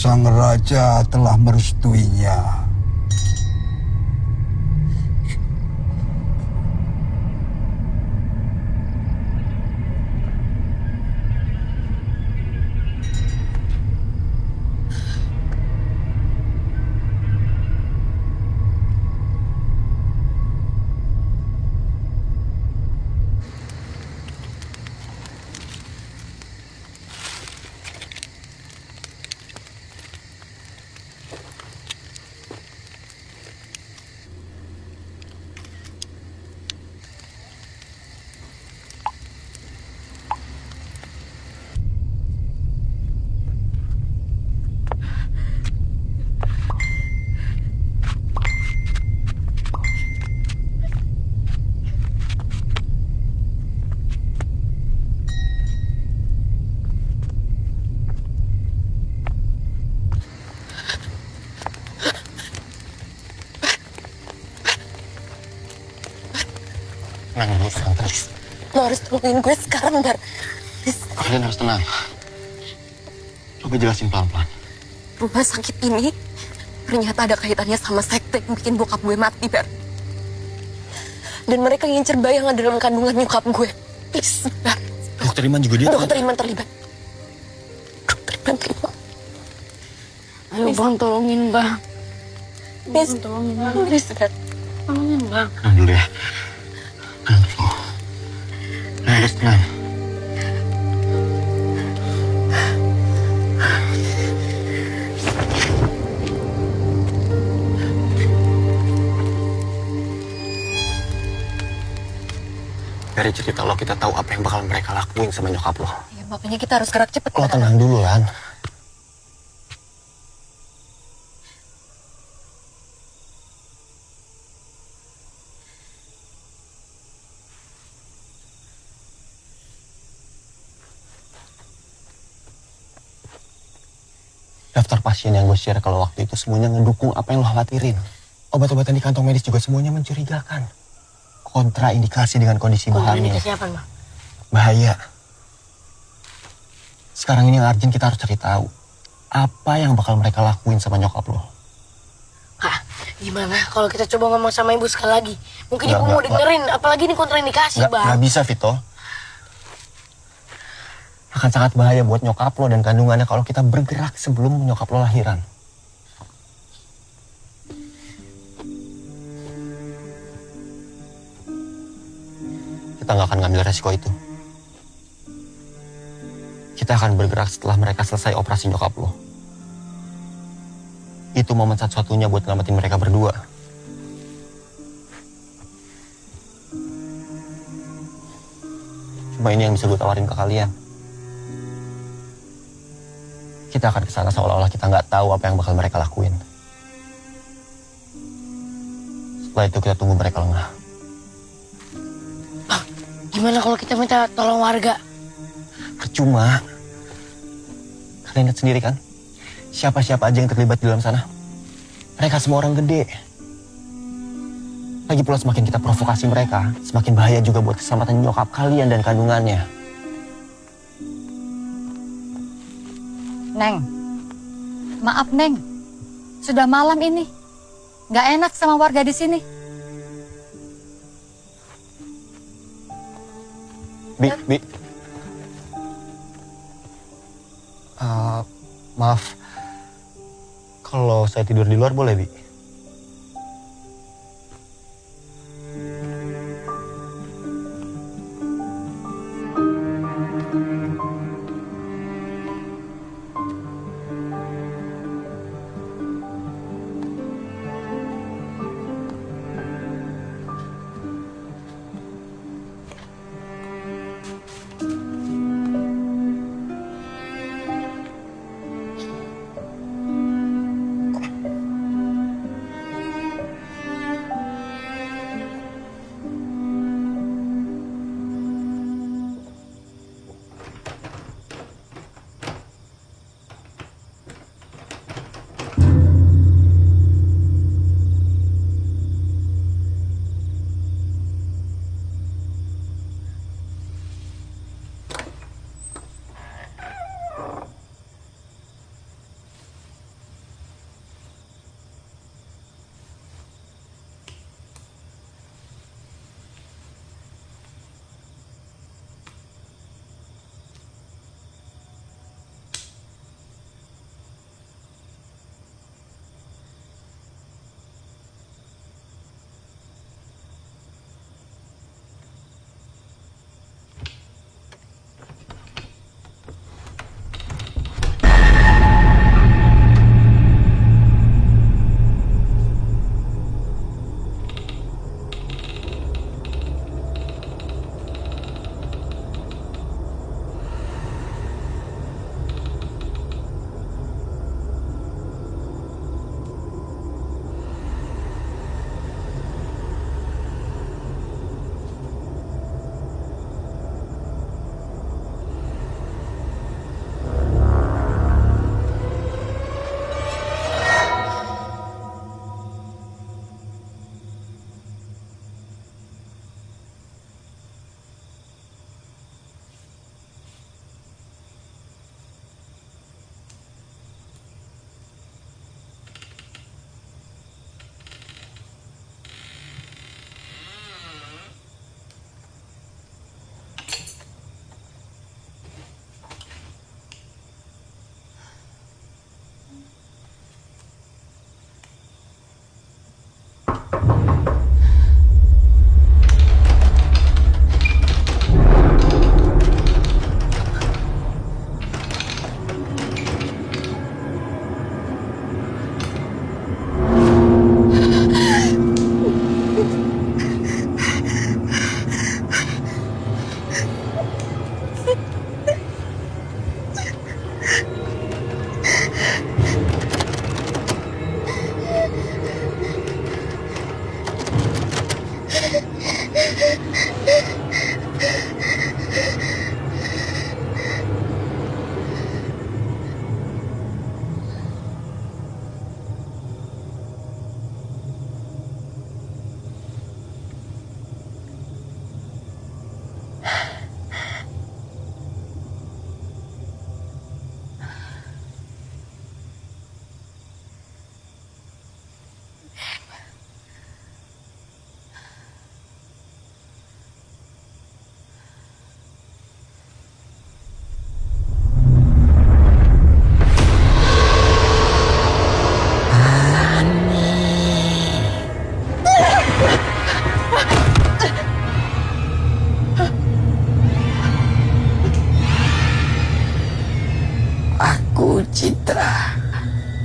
Sang Raja telah merestuinya. Tenang dulu, tenang. Lo harus tolongin gue sekarang, Bar. Please. Kalian harus tenang. Coba jelasin pelan-pelan. Rumah sakit ini ternyata ada kaitannya sama sekte yang bikin bokap gue mati, Bar. Dan mereka ngincer bayi yang ada dalam kandungan nyokap gue. Please, Bar. Dokter Iman juga dia. Dokter Iman terlibat. Dokter Iman terlibat. Ayo Bang, tolongin Bang. Please, tolongin Bang. Please, Bar. Tolongin Bang. Tenang dulu ya. Tenang dulu. Harus tenang. Dari cerita lo kita tahu apa yang bakal mereka lakuin sama nyokap lo. Ya, makanya kita harus gerak cepet. Lo tenang dulu, Lan. Daftar pasien yang gue share kalau waktu itu semuanya ngedukung apa yang lo khawatirin. Obat-obatan di kantong medis juga semuanya mencurigakan. Kontraindikasi dengan kondisi bahannya. Kontraindikasi apa, Bang? Bahaya. Sekarang ini yang urgent kita harus cari tahu apa yang bakal mereka lakuin sama nyokap lo. Kak, gimana kalau kita coba ngomong sama ibu sekali lagi? Mungkin ibu mau dengerin, apalagi ini kontraindikasi, Bang. Nggak bisa, Vito. Akan sangat bahaya buat nyokap lo dan kandungannya kalau kita bergerak sebelum nyokap lo lahiran. Kita nggak akan ngambil resiko itu. Kita akan bergerak setelah mereka selesai operasi nyokap lo. Itu momen satu-satunya buat ngelamatin mereka berdua. Cuma ini yang bisa gue tawarin ke kalian. Kita akan kesana seolah-olah kita nggak tahu apa yang bakal mereka lakuin. Setelah itu kita tunggu mereka lengah. Bang, gimana kalau kita minta tolong warga? Percuma. Kalian lihat sendiri kan? Siapa-siapa aja yang terlibat di dalam sana. Mereka semua orang gede. Lagi pula semakin kita provokasi mereka, semakin bahaya juga buat keselamatan nyokap kalian dan kandungannya. Neng, maaf Neng, sudah malam ini, nggak enak sama warga di sini. Bi. Maaf, kalau saya tidur di luar boleh, Bi?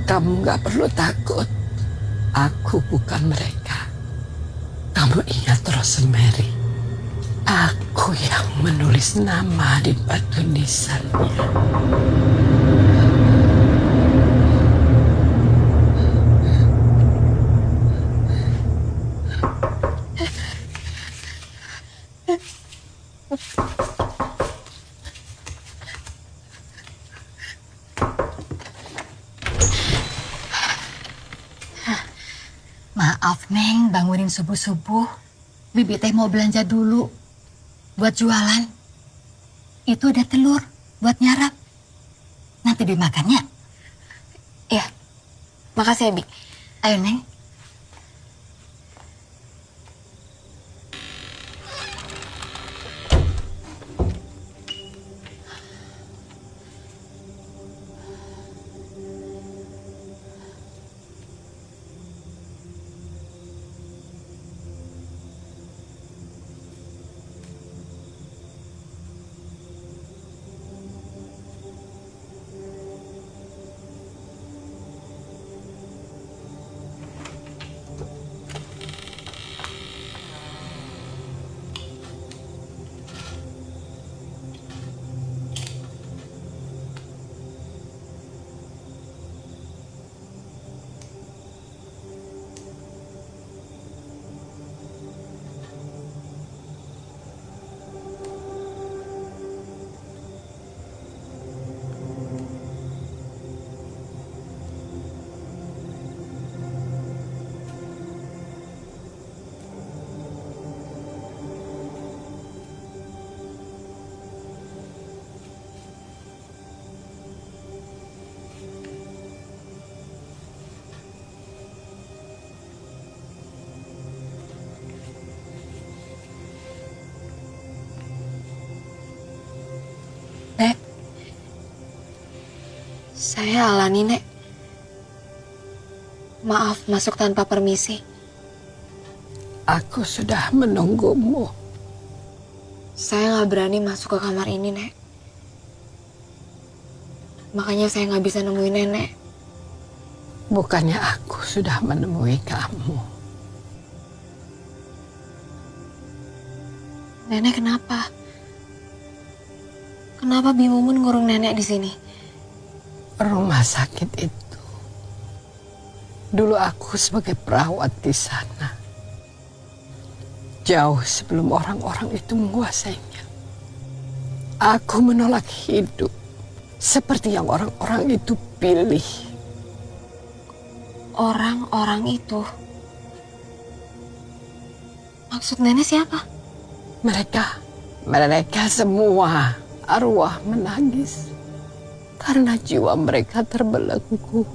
Kamu gak perlu takut. Aku bukan mereka. Kamu ingat Rosemary? Aku yang menulis nama di batu nisannya. Maaf, Neng, bangunin subuh-subuh. Bibi teh mau belanja dulu buat jualan. Itu ada telur buat nyarap. Nanti dimakannya. Ya, makasih ya, Bi. Ayo, Neng. Nek, saya Alani, Nek. Maaf masuk tanpa permisi. Aku sudah menunggumu. Saya nggak berani masuk ke kamar ini, Nek. Makanya saya nggak bisa nemuin Nenek. Bukannya aku sudah menemui kamu. Nenek kenapa? Kenapa Bi Mumun ngurung Nenek di sini? Rumah sakit itu. Dulu aku sebagai perawat di sana. Jauh sebelum orang-orang itu menguasainya. Aku menolak hidup seperti yang orang-orang itu pilih. Orang-orang itu? Maksud Nenek siapa? Mereka semua arwah menangis karena jiwa mereka terbelenggu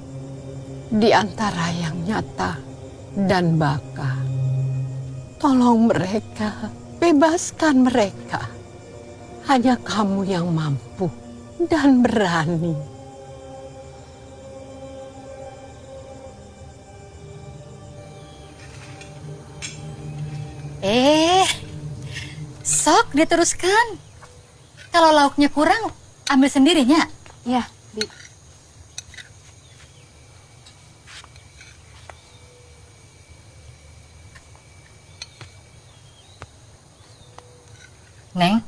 di antara yang nyata dan baka. Tolong mereka, bebaskan mereka. Hanya kamu yang mampu dan berani. Sok diteruskan. Kalau lauknya kurang, ambil sendirinya. Ya, Bi. Neng,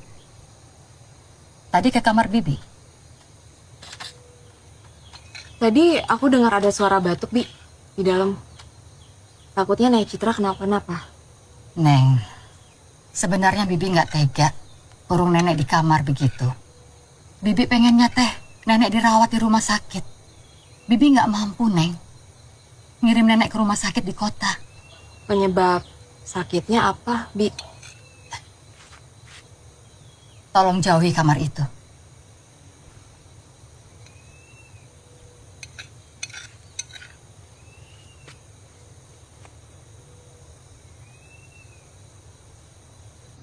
tadi ke kamar Bibi. Tadi aku dengar ada suara batuk, Bi, di dalam. Takutnya Nek Citra kenapa-napa. Neng, sebenarnya Bibi nggak tega kurung nenek di kamar begitu. Bibi pengennya teh nenek dirawat di rumah sakit. Bibi nggak mampu, Neng, ngirim nenek ke rumah sakit di kota. Penyebab sakitnya apa, Bi? Tolong jauhi kamar itu.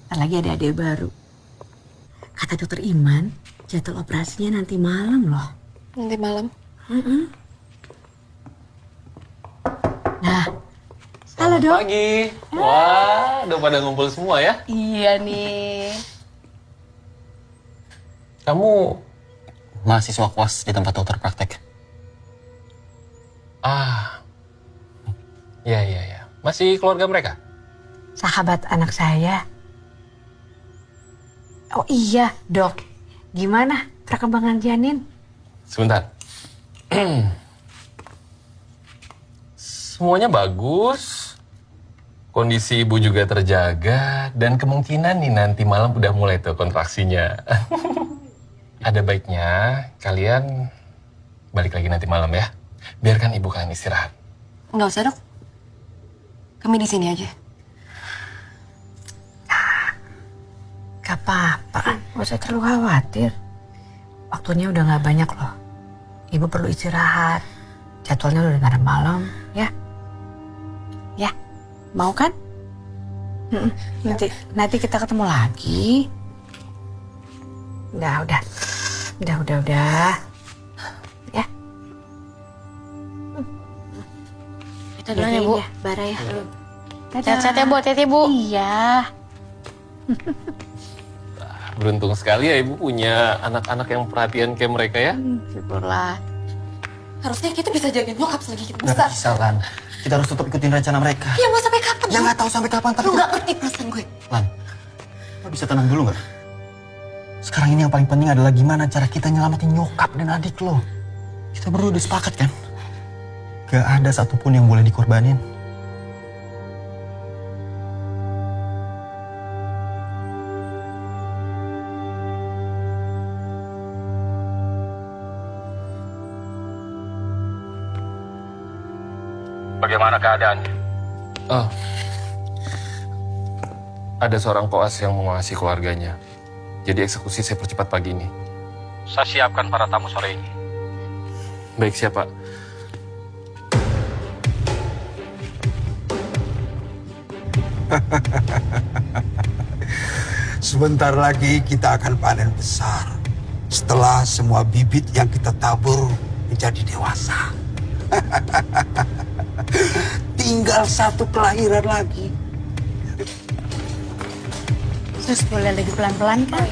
Lagi ada adik baru. Kata dokter Iman, jadwal operasinya nanti malam loh. Nanti malam? Nah, halo Dok. Pagi. Wah, udah pada ngumpul semua ya? Iya nih. Kamu mahasiswa kos di tempat dokter praktek? Ah, ya. Masih keluarga mereka? Sahabat anak saya. Oh iya, Dok. Gimana perkembangan janin? Sebentar. Semuanya bagus. Kondisi ibu juga terjaga. Dan kemungkinan nih nanti malam udah mulai tuh kontraksinya. Ada baiknya kalian balik lagi nanti malam ya. Biarkan ibu kalian istirahat. Nggak usah, Dok. Kami di sini aja. Gak apa-apa, gak usah terlalu khawatir. Waktunya udah gak banyak loh. Ibu perlu istirahat. Jadwalnya udah nggak ada malam, ya? Ya, mau kan? Nanti kita ketemu lagi. Udah. Ya. Kita duluan ya, Bu. Bara ya. Sehat-sehat ya, Bu. Hati-hati, Bu. Iya. Beruntung sekali ya ibu punya anak-anak yang perhatian kayak mereka ya. Syukurlah. Harusnya kita bisa jagain nyokap selagi kita Nggak besar. bisa, Lan. Kita harus tetap ikutin rencana mereka. Ya mau sampai kapan? Ya nggak tahu sampai kapan, tapi... Lu nggak ngerti perasaan gue. Lan, lo bisa tenang dulu nggak? Sekarang ini yang paling penting adalah gimana cara kita nyelamatin nyokap dan adik lo. Kita berdua udah sepakat kan? Gak ada satupun yang boleh dikorbanin. Bagaimana keadaannya? Oh, ada seorang koas yang mengawasi keluarganya. Jadi eksekusi saya percepat pagi ini. Saya siapkan para tamu sore ini. Baik, siapa? Sebentar lagi kita akan panen besar. Setelah semua bibit yang kita tabur menjadi dewasa. Tinggal satu kelahiran lagi. Sus, boleh lagi pelan-pelan kan?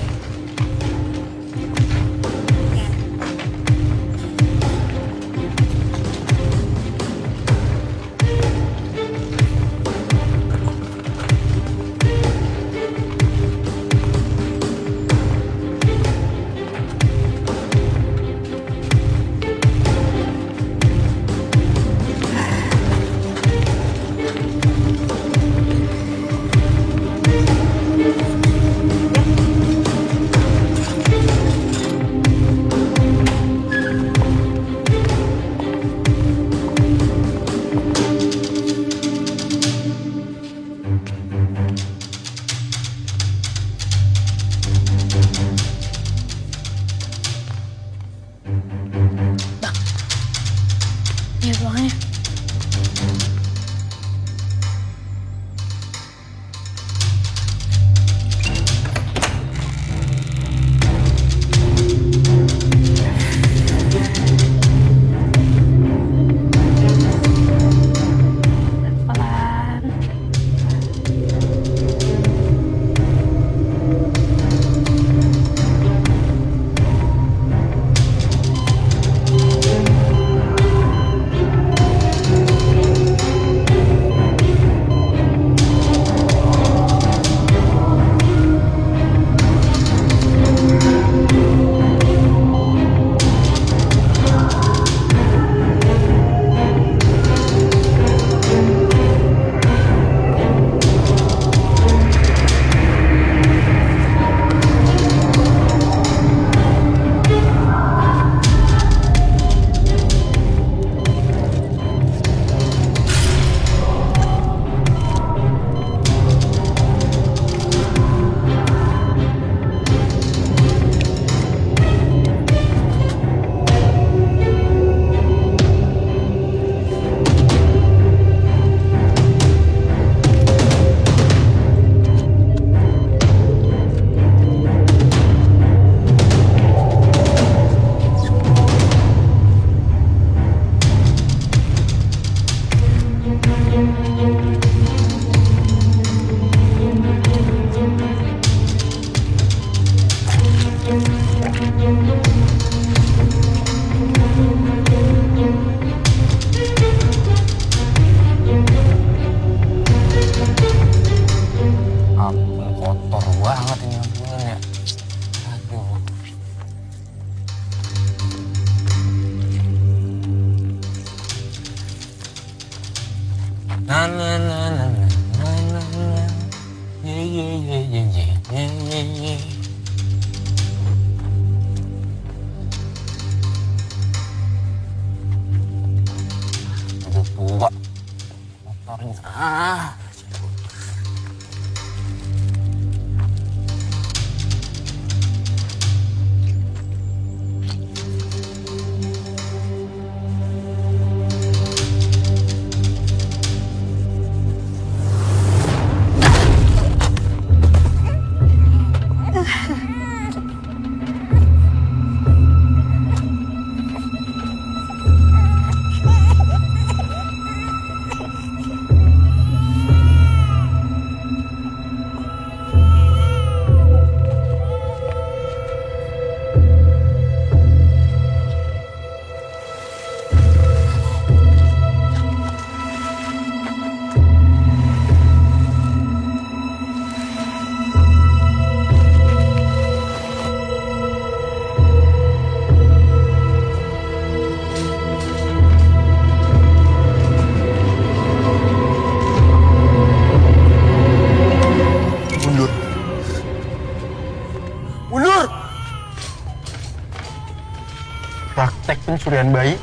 praktek pencurian bayi,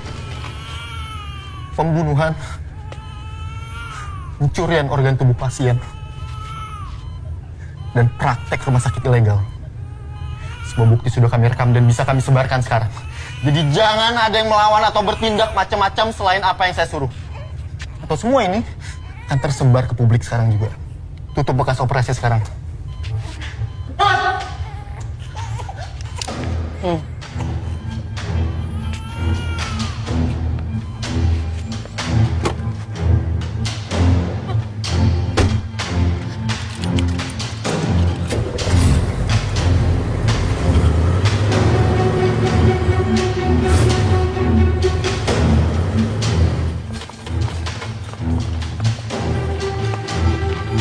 pembunuhan, pencurian organ tubuh pasien, dan praktek rumah sakit ilegal. Semua bukti sudah kami rekam dan bisa kami sebarkan sekarang. Jadi jangan ada yang melawan atau bertindak macam-macam selain apa yang saya suruh. Atau semua ini akan tersebar ke publik sekarang juga. Tutup bekas operasi sekarang.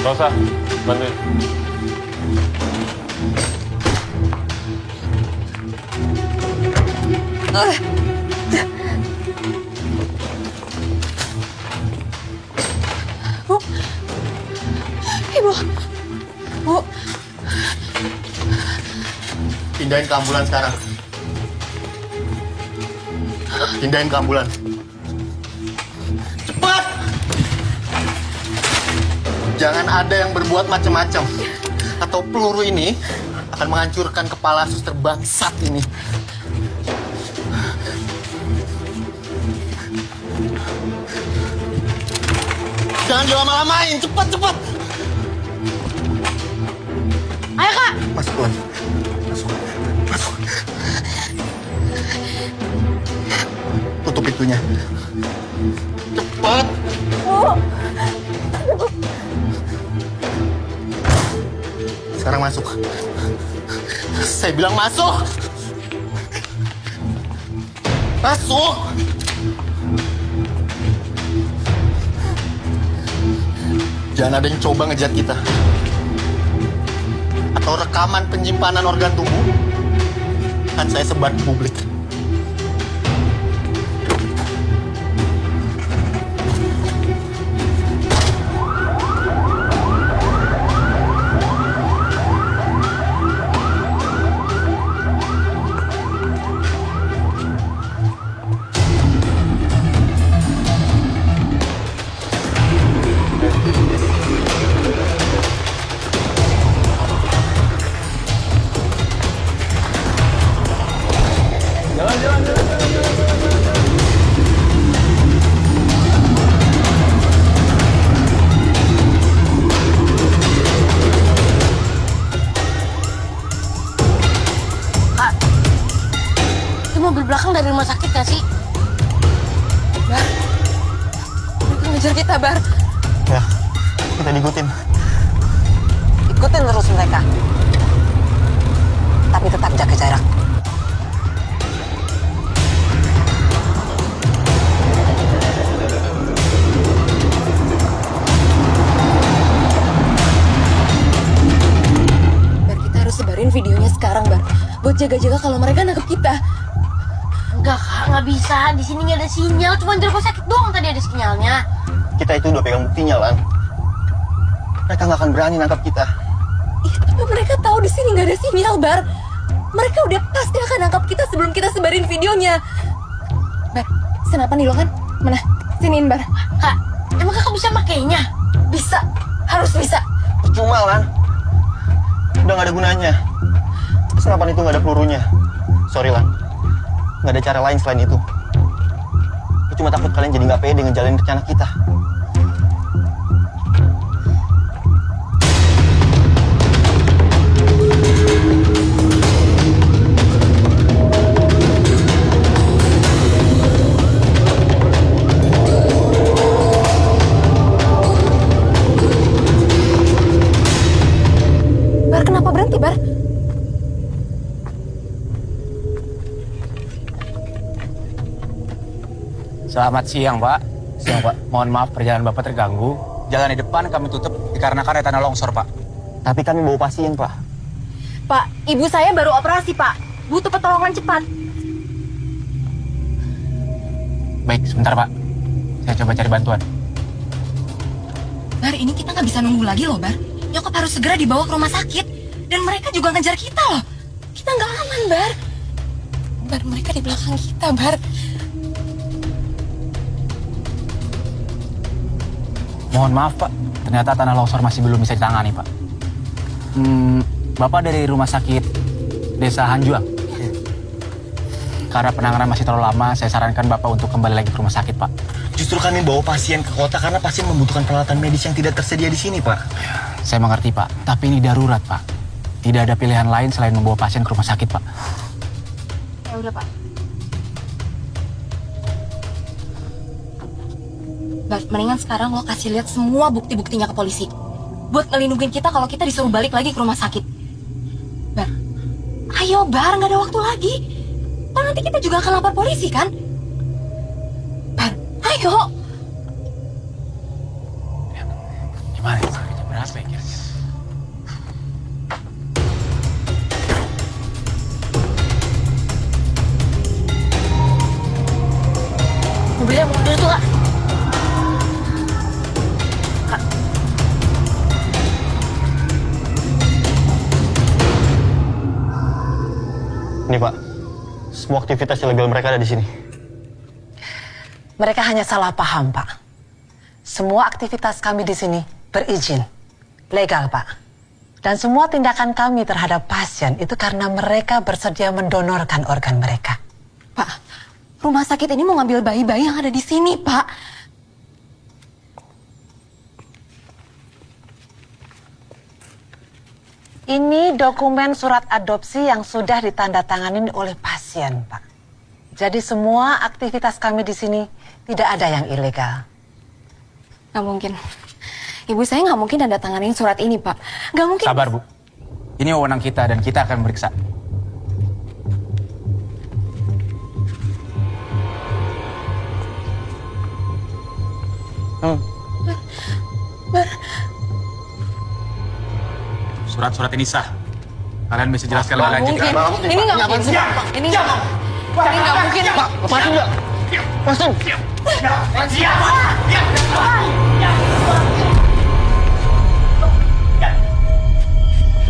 Gak usah, bantuin. Bu, Ibu, Bu. Pindahin ke ambulan sekarang. Pindahin ke ambulan. Cepat! Jangan ada yang berbuat macam-macam. Atau peluru ini akan menghancurkan kepala suster bangsat ini. Jangan dilama-lamain, cepat! Ayo, Kak. Masuk, Tuan. Masuk. Tutup pintunya. Cepat! Sekarang masuk. Saya bilang masuk! Masuk! Jangan ada yang coba ngejar kita. Atau rekaman penyimpanan organ tubuh akan saya sebar ke publik. Mobil belakang dari rumah sakit gak sih? Bar, mereka ngejar kita, Bar. Ya, kita diikutin. Ikutin terus mereka. Tapi tetap jaga jarak. Bar, kita harus sebarin videonya sekarang, Bar. Buat jaga-jaga kalau mereka nangkep kita. Enggak, Kak, nggak bisa. Di sini nggak ada sinyal. Cuma di rumah sakit doang tadi ada sinyalnya. Kita itu udah pegang buktinya, Lan. Mereka nggak akan berani nangkap kita. Iya, tapi mereka tahu di sini nggak ada sinyal, Bar. Mereka udah pasti akan nangkap kita sebelum kita sebarin videonya. Bar, senapan nih lo kan? Mana? Siniin, Bar. Kak, emang Kakak bisa makainya? Bisa, harus bisa. Percuma, Lan. Udah nggak ada gunanya. Senapan itu nggak ada pelurunya. Sorry, Lan. Nggak ada cara lain selain itu. Gue cuma takut kalian jadi nggak pede ngejalanin rencana kita. Bar, kenapa berhenti, Bar? Selamat siang, Pak. Siang, Pak. Mohon maaf perjalanan Bapak terganggu. Jalan di depan kami tutup dikarenakan ada tanah longsor, Pak. Tapi kami bawa pasien, Pak. Pak, ibu saya baru operasi, Pak. Butuh pertolongan cepat. Baik, sebentar, Pak. Saya coba cari bantuan. Bar, ini kita nggak bisa nunggu lagi loh, Bar. Nyokap harus segera dibawa ke rumah sakit. Dan mereka juga ngejar kita loh. Kita nggak aman, Bar. Bar, Bar, mereka di belakang kita, Bar. Mohon maaf Pak, ternyata tanah longsor masih belum bisa ditangani Pak. Bapak dari rumah sakit Desa Hanjuang. Karena penanganan masih terlalu lama, saya sarankan Bapak untuk kembali lagi ke rumah sakit Pak. Justru kami bawa pasien ke kota karena pasien membutuhkan peralatan medis yang tidak tersedia di sini, Pak. Saya mengerti Pak, tapi ini darurat Pak. Tidak ada pilihan lain selain membawa pasien ke rumah sakit Pak. Ya udah Pak. Bar, mendingan sekarang lo kasih lihat semua bukti-buktinya ke polisi. Buat ngelindungin kita kalau kita disuruh balik lagi ke rumah sakit. Bar, ayo Bar, nggak ada waktu lagi. Nanti kita juga akan lapor polisi kan? Bar, ayo. Gimana ya? Sampai jam berapa ya kira-kira? Mobilnya mundur tuh, Kak. Ini Pak, semua aktivitas ilegal mereka ada di sini. Mereka hanya salah paham, Pak. Semua aktivitas kami di sini berizin, legal, Pak. Dan semua tindakan kami terhadap pasien itu karena mereka bersedia mendonorkan organ mereka. Pak, rumah sakit ini mau ngambil bayi-bayi yang ada di sini, Pak. Ini dokumen surat adopsi yang sudah ditandatangani oleh pasien, Pak. Jadi semua aktivitas kami di sini tidak ada yang ilegal. Nggak mungkin. Ibu saya nggak mungkin tanda tanganin surat ini, Pak. Nggak mungkin. Sabar Bu, ini wewenang kita dan kita akan meriksa. Surat-surat ini sah. Kalian bisa jelaskan lebih lanjut. Ini nggak mungkin. Ini nggak mungkin. Pak, lepasin nggak? Lepasin.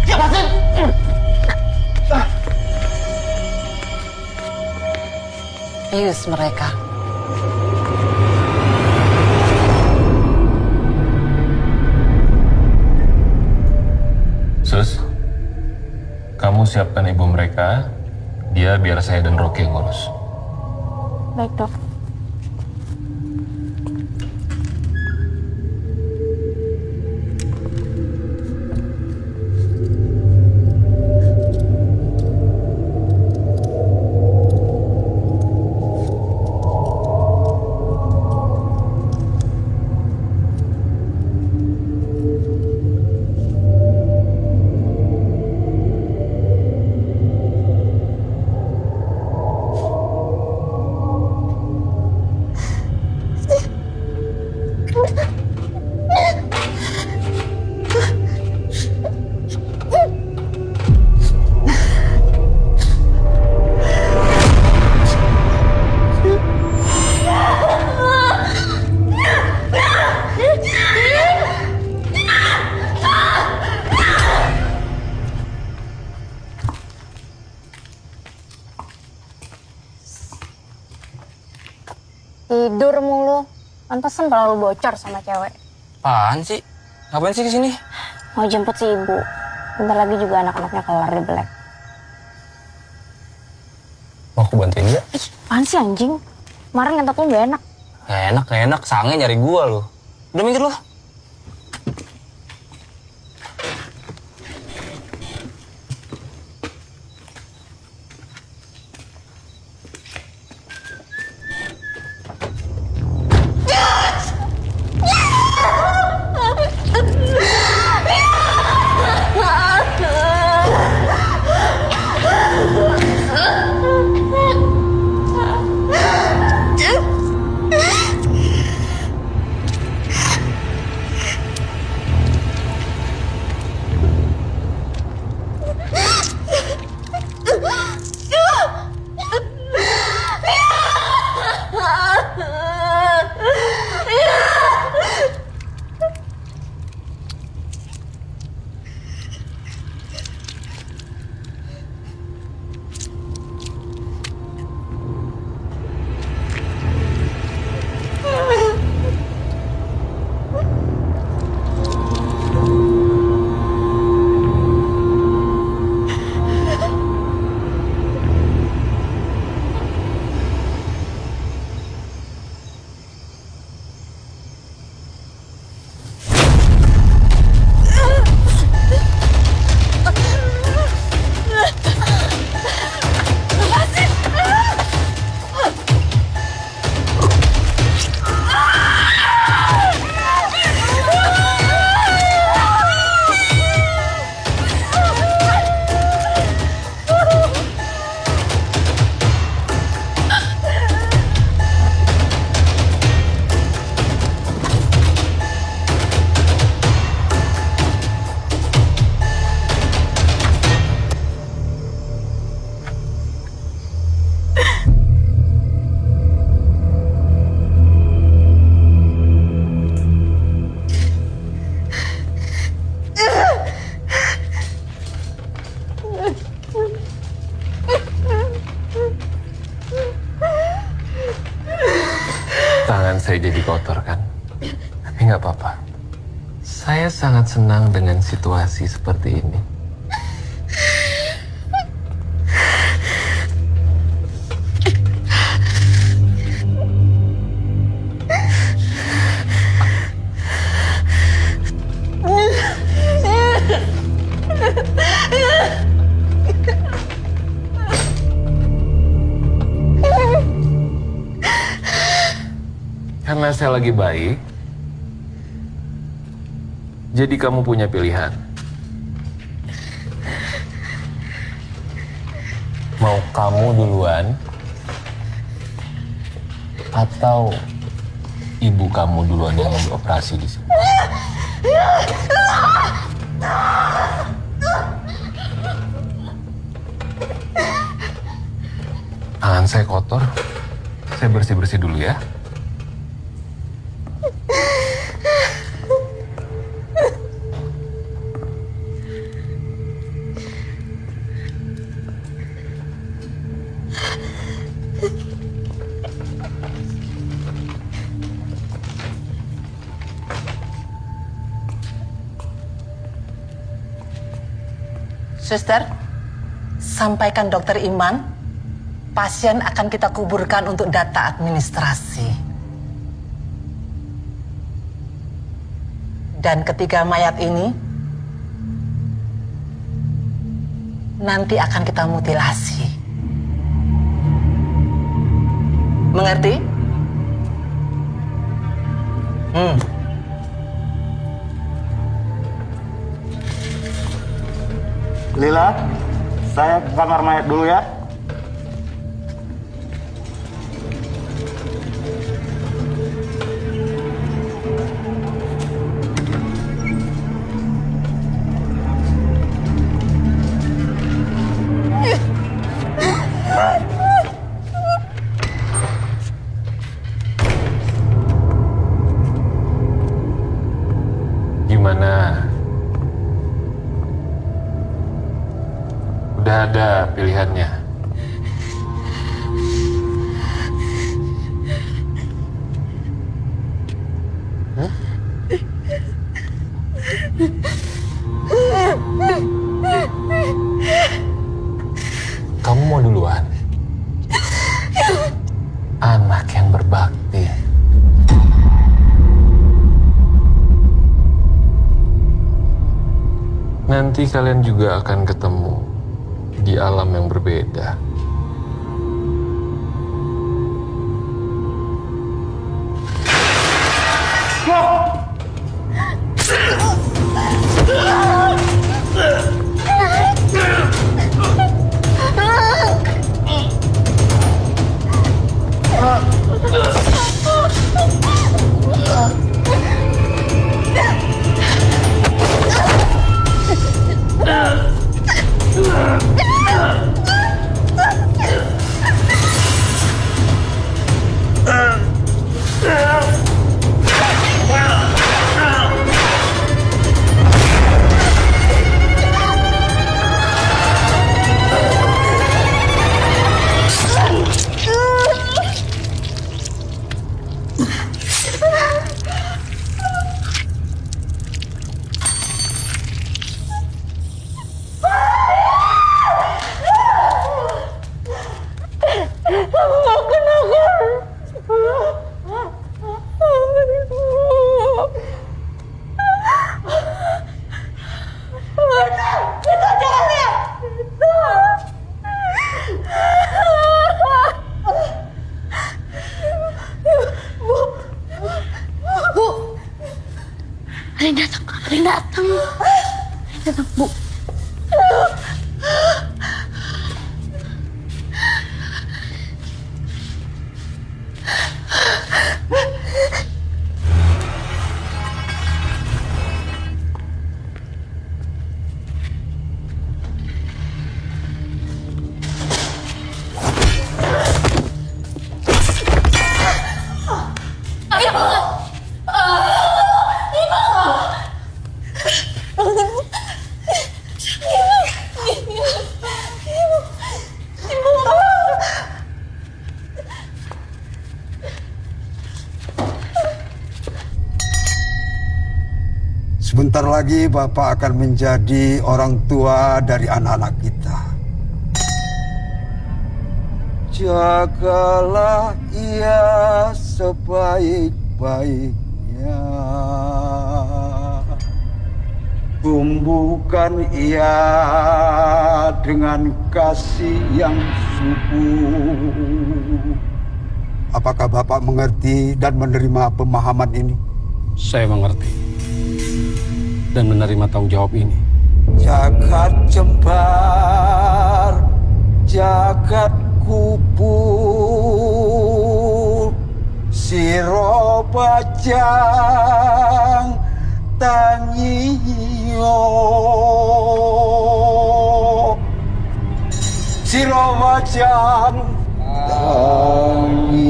Lepasin. Bius mereka. Sus, kamu siapkan ibu mereka, dia biar saya dan Rocky yang ngurus. Baik, Dok. Tidur mulu. Pantesan kalau lu bocor sama cewek. Apaan sih? Ngapain sih kesini? Mau jemput si ibu. Bentar lagi juga anak-anaknya keluar di Black. Mau aku bantuin nggak? Ih, apaan sih anjing? Kemarin ngentot lu gak enak. Gak enak. Sange nyari gua lu. Udah minggir lu. tangan saya jadi kotor kan? Tapi nggak apa-apa. Saya sangat senang dengan situasi seperti ini. Karena saya lagi baik, jadi kamu punya pilihan. Mau kamu duluan, atau ibu kamu duluan yang dioperasi di sini? Tangan saya kotor, saya bersih-bersih dulu ya. Suster, sampaikan Dokter Iman, pasien akan kita kuburkan untuk data administrasi. Dan ketiga mayat ini nanti akan kita mutilasi. Mengerti? Lila, saya ke kamar mayat dulu ya. Gimana? Udah ada pilihannya? Kamu mau duluan? Anak yang berbakti. Nanti kalian juga akan ketemu di alam yang berbeda. Ada yang datang, Bu. Sebentar lagi Bapak akan menjadi orang tua dari anak-anak kita. Jagalah ia sebaik-baiknya. Tumbuhkan ia dengan kasih yang subur. Apakah Bapak mengerti dan menerima pemahaman ini? Saya mengerti dan menerima tanggung jawab ini. Jagat jembar, jagat kubur, siro bajang tangiyo, siro bajang tangiyo.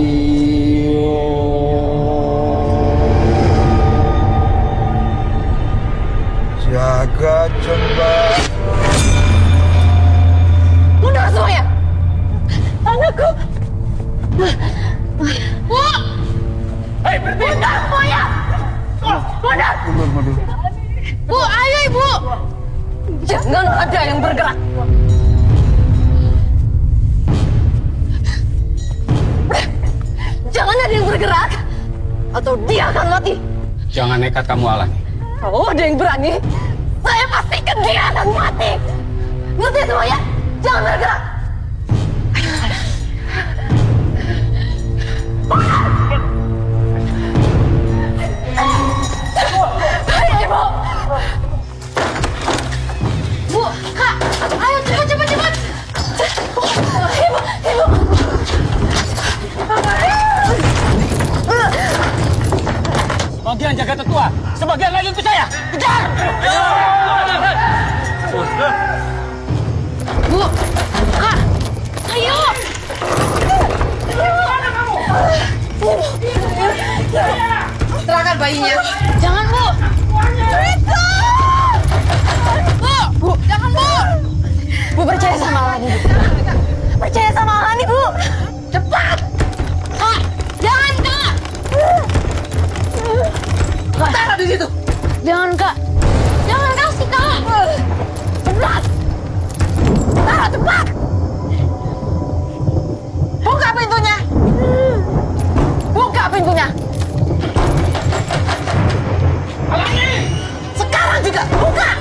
Jaga jembar. Mundur semuanya! Anakku! Bu! Hei, berhenti! Mundur semuanya! Mundur! Bu, ayo ibu! Jangan ada yang bergerak! Jangan ada yang bergerak! Atau dia akan mati! Jangan nekat kamu, Alani. Kalau ada yang berani, saya pastikan dia akan mati! Ngerti semuanya? Jangan bergerak! Ayo ibu! Bu, Kak, ayo cepat. Ibu! Sebagian jaga tetua, sebagian lagi ikut saya. Kejar! Bu, Kak, ayo. Serahkan bayinya. Jangan, Bu. Bu, jangan Bu! Bu percaya sama Alani. Percaya sama Alani, Bu! Cepat! Kak, jangan, Kak. Taruh di situ. Jangan, Kak. Jangan kasih, Kak. Cepat! Taruh cepat! Buka pintunya! Buka pintunya! Alani! Sekarang juga buka!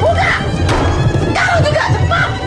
Buka! Sekarang juga cepat!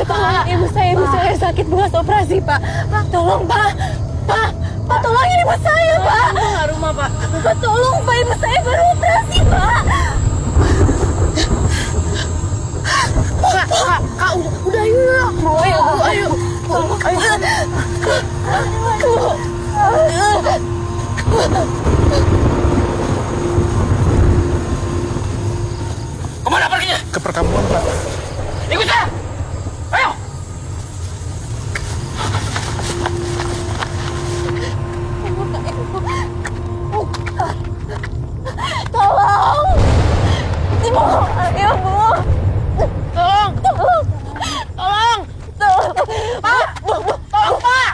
Tolong ibu saya sakit bekas operasi, Pak. Tolong, Pak. Pak, tolongin ibu saya, Pak. Enggak rumah, Pak. Pak, tolong, Pak. Ibu saya baru operasi, Pak. Kak, udah yuk. Ayo. Kemana perginya? Ke perkampungan, Pak. Ikut saya! Ayo! Tolong! Ibu! Ibu! Tolong! Pak! Tolong, Pak!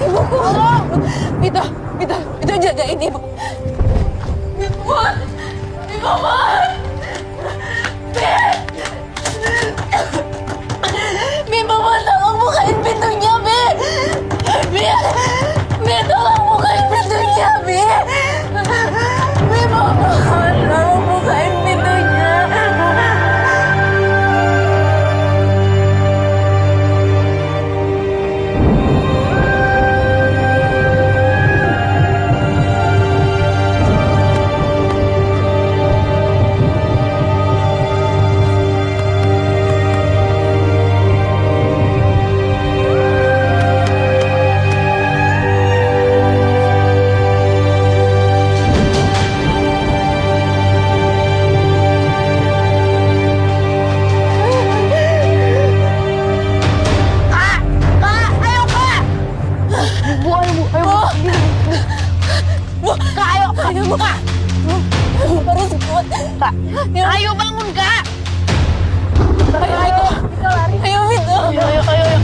Ibuku! Tolong! Itu jagain ibu. Ibu! Ibu! Bi, Mama tolong bukain pintunya, Bi. Bi, tolong bukain pintunya, Bi. Bi, Mama tolong bukain pintunya. Ayo bangun, Kak. Ayo, Vito. Ayo.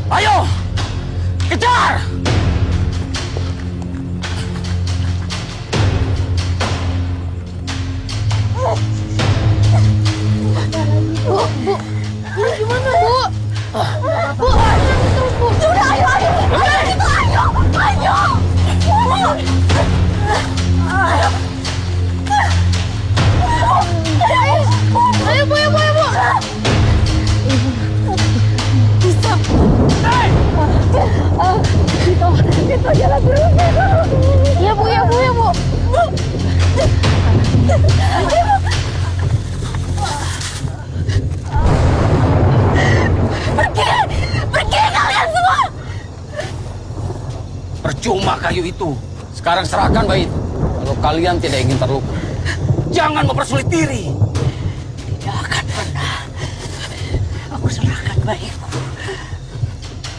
Ayo! Kejar! Bu, gimana, Bu? Bu, Sudah, ayo. Ayo, Bu. Bisa. Vito, jalan terus, Vito. Ya, Bu. Pergi kalian semua. Percuma kayu itu. Sekarang serahkan bayi itu. Kalau kalian tidak ingin terluka. Jangan mempersulit diri. Tidak akan pernah aku serahkan bayiku.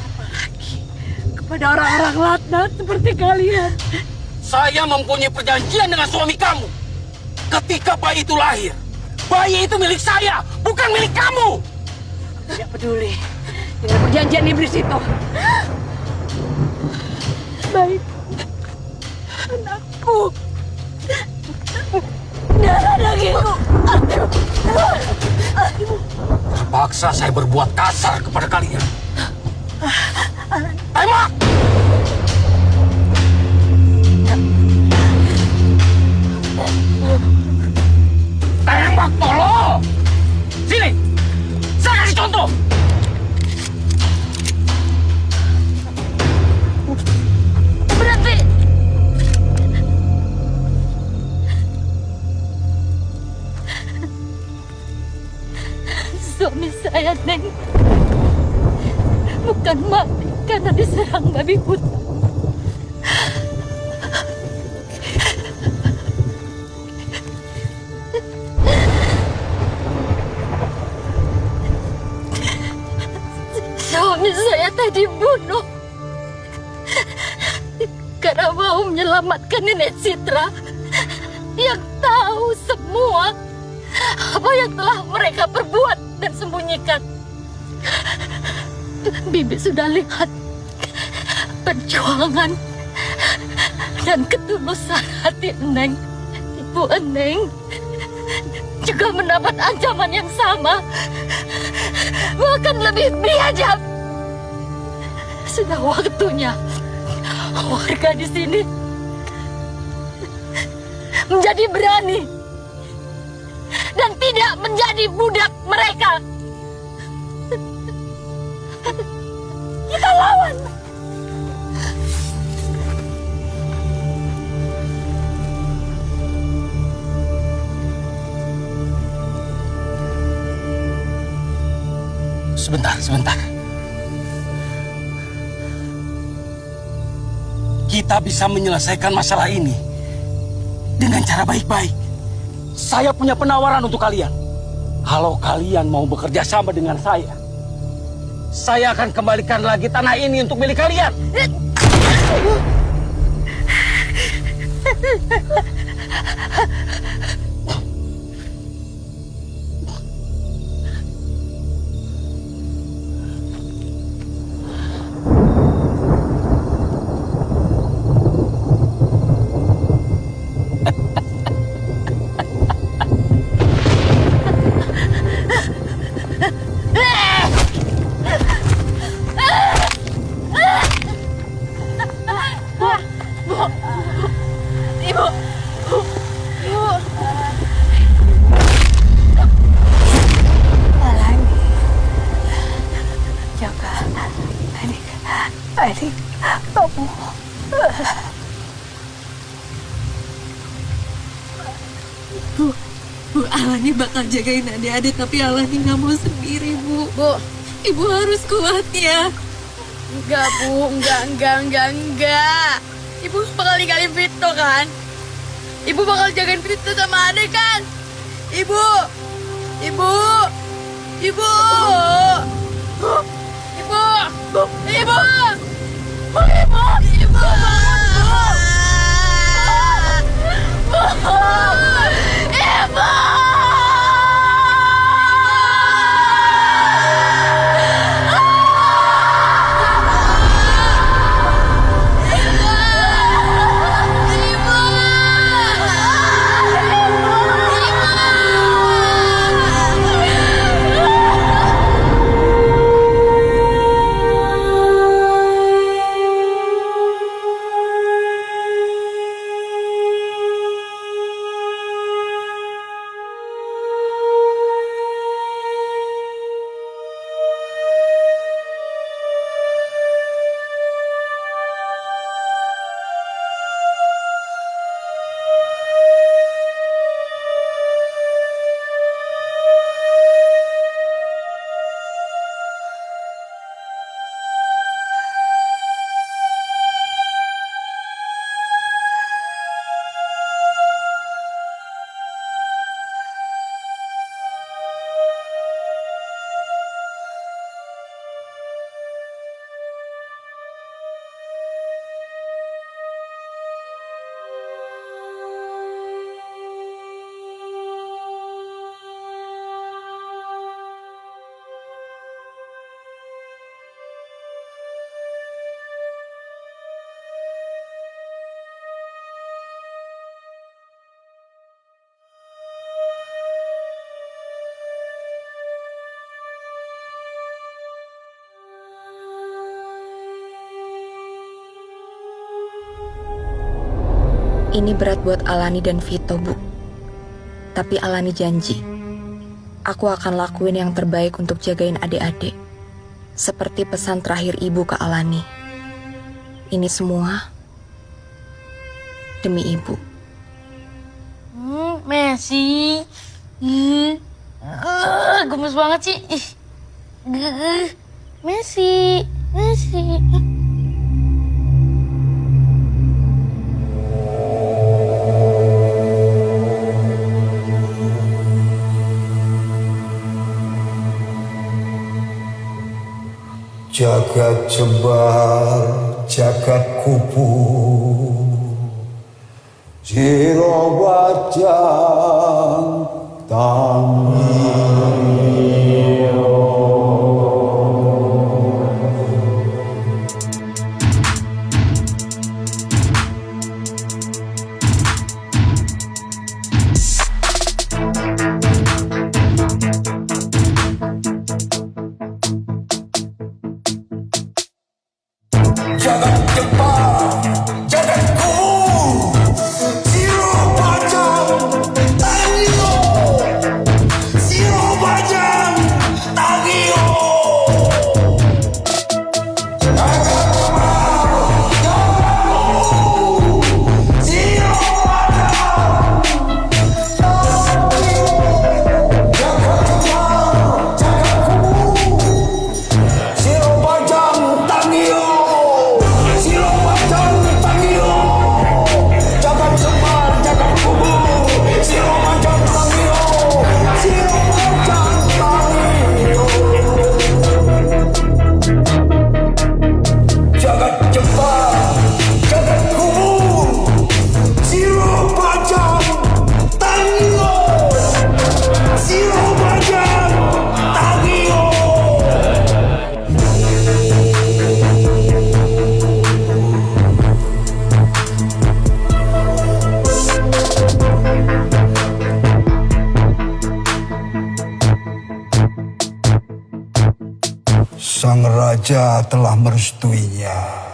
Apalagi kepada orang-orang laknat seperti kalian. Saya mempunyai perjanjian dengan suami kamu. Ketika bayi itu lahir, bayi itu milik saya, bukan milik kamu. Tidak peduli dengan perjanjian iblis itu. Baik, anakku, darah dagingku. Terpaksa saya berbuat kasar kepada kalian. Tembak! Tembak, tolong! Sini! Saya kasih contoh! Berhenti! Suami saya, Neng, bukan mati karena diserang babi hutan. Suami saya tadi dibunuh karena mau menyelamatkan Nenek Citra yang tahu semua apa yang telah mereka perbuat dan sembunyikan. Bibi sudah lihat perjuangan Dan ketulusan hati Eneng, Ibu Eneng, juga mendapat ancaman yang sama, bahkan lebih biadab. Sudah waktunya warga di sini menjadi berani dan tidak menjadi budak mereka. Kita lawan. Sebentar. Kita bisa menyelesaikan masalah ini dengan cara baik-baik. Saya punya penawaran untuk kalian. Kalau kalian mau bekerja sama dengan saya akan kembalikan lagi tanah ini untuk milik kalian. Adik, kamu. Bu, Alani bakal jagain adik-adik, tapi Alani nggak mau sendiri, Bu. Ibu harus kuat ya. Enggak, Bu. Enggak. Ibu bakal ninggalin Vito kan? Ibu bakal jagain Vito sama adik kan? Ibu. Ini berat buat Alani dan Vito, Bu. Tapi Alani janji, aku akan lakuin yang terbaik untuk jagain adik-adik. Seperti pesan terakhir Ibu ke Alani. Ini semua demi Ibu. Messi. Gemes banget sih. Messi. Jagat jembar, jagat kubur, jiro wajang Sang raja telah merestuinya.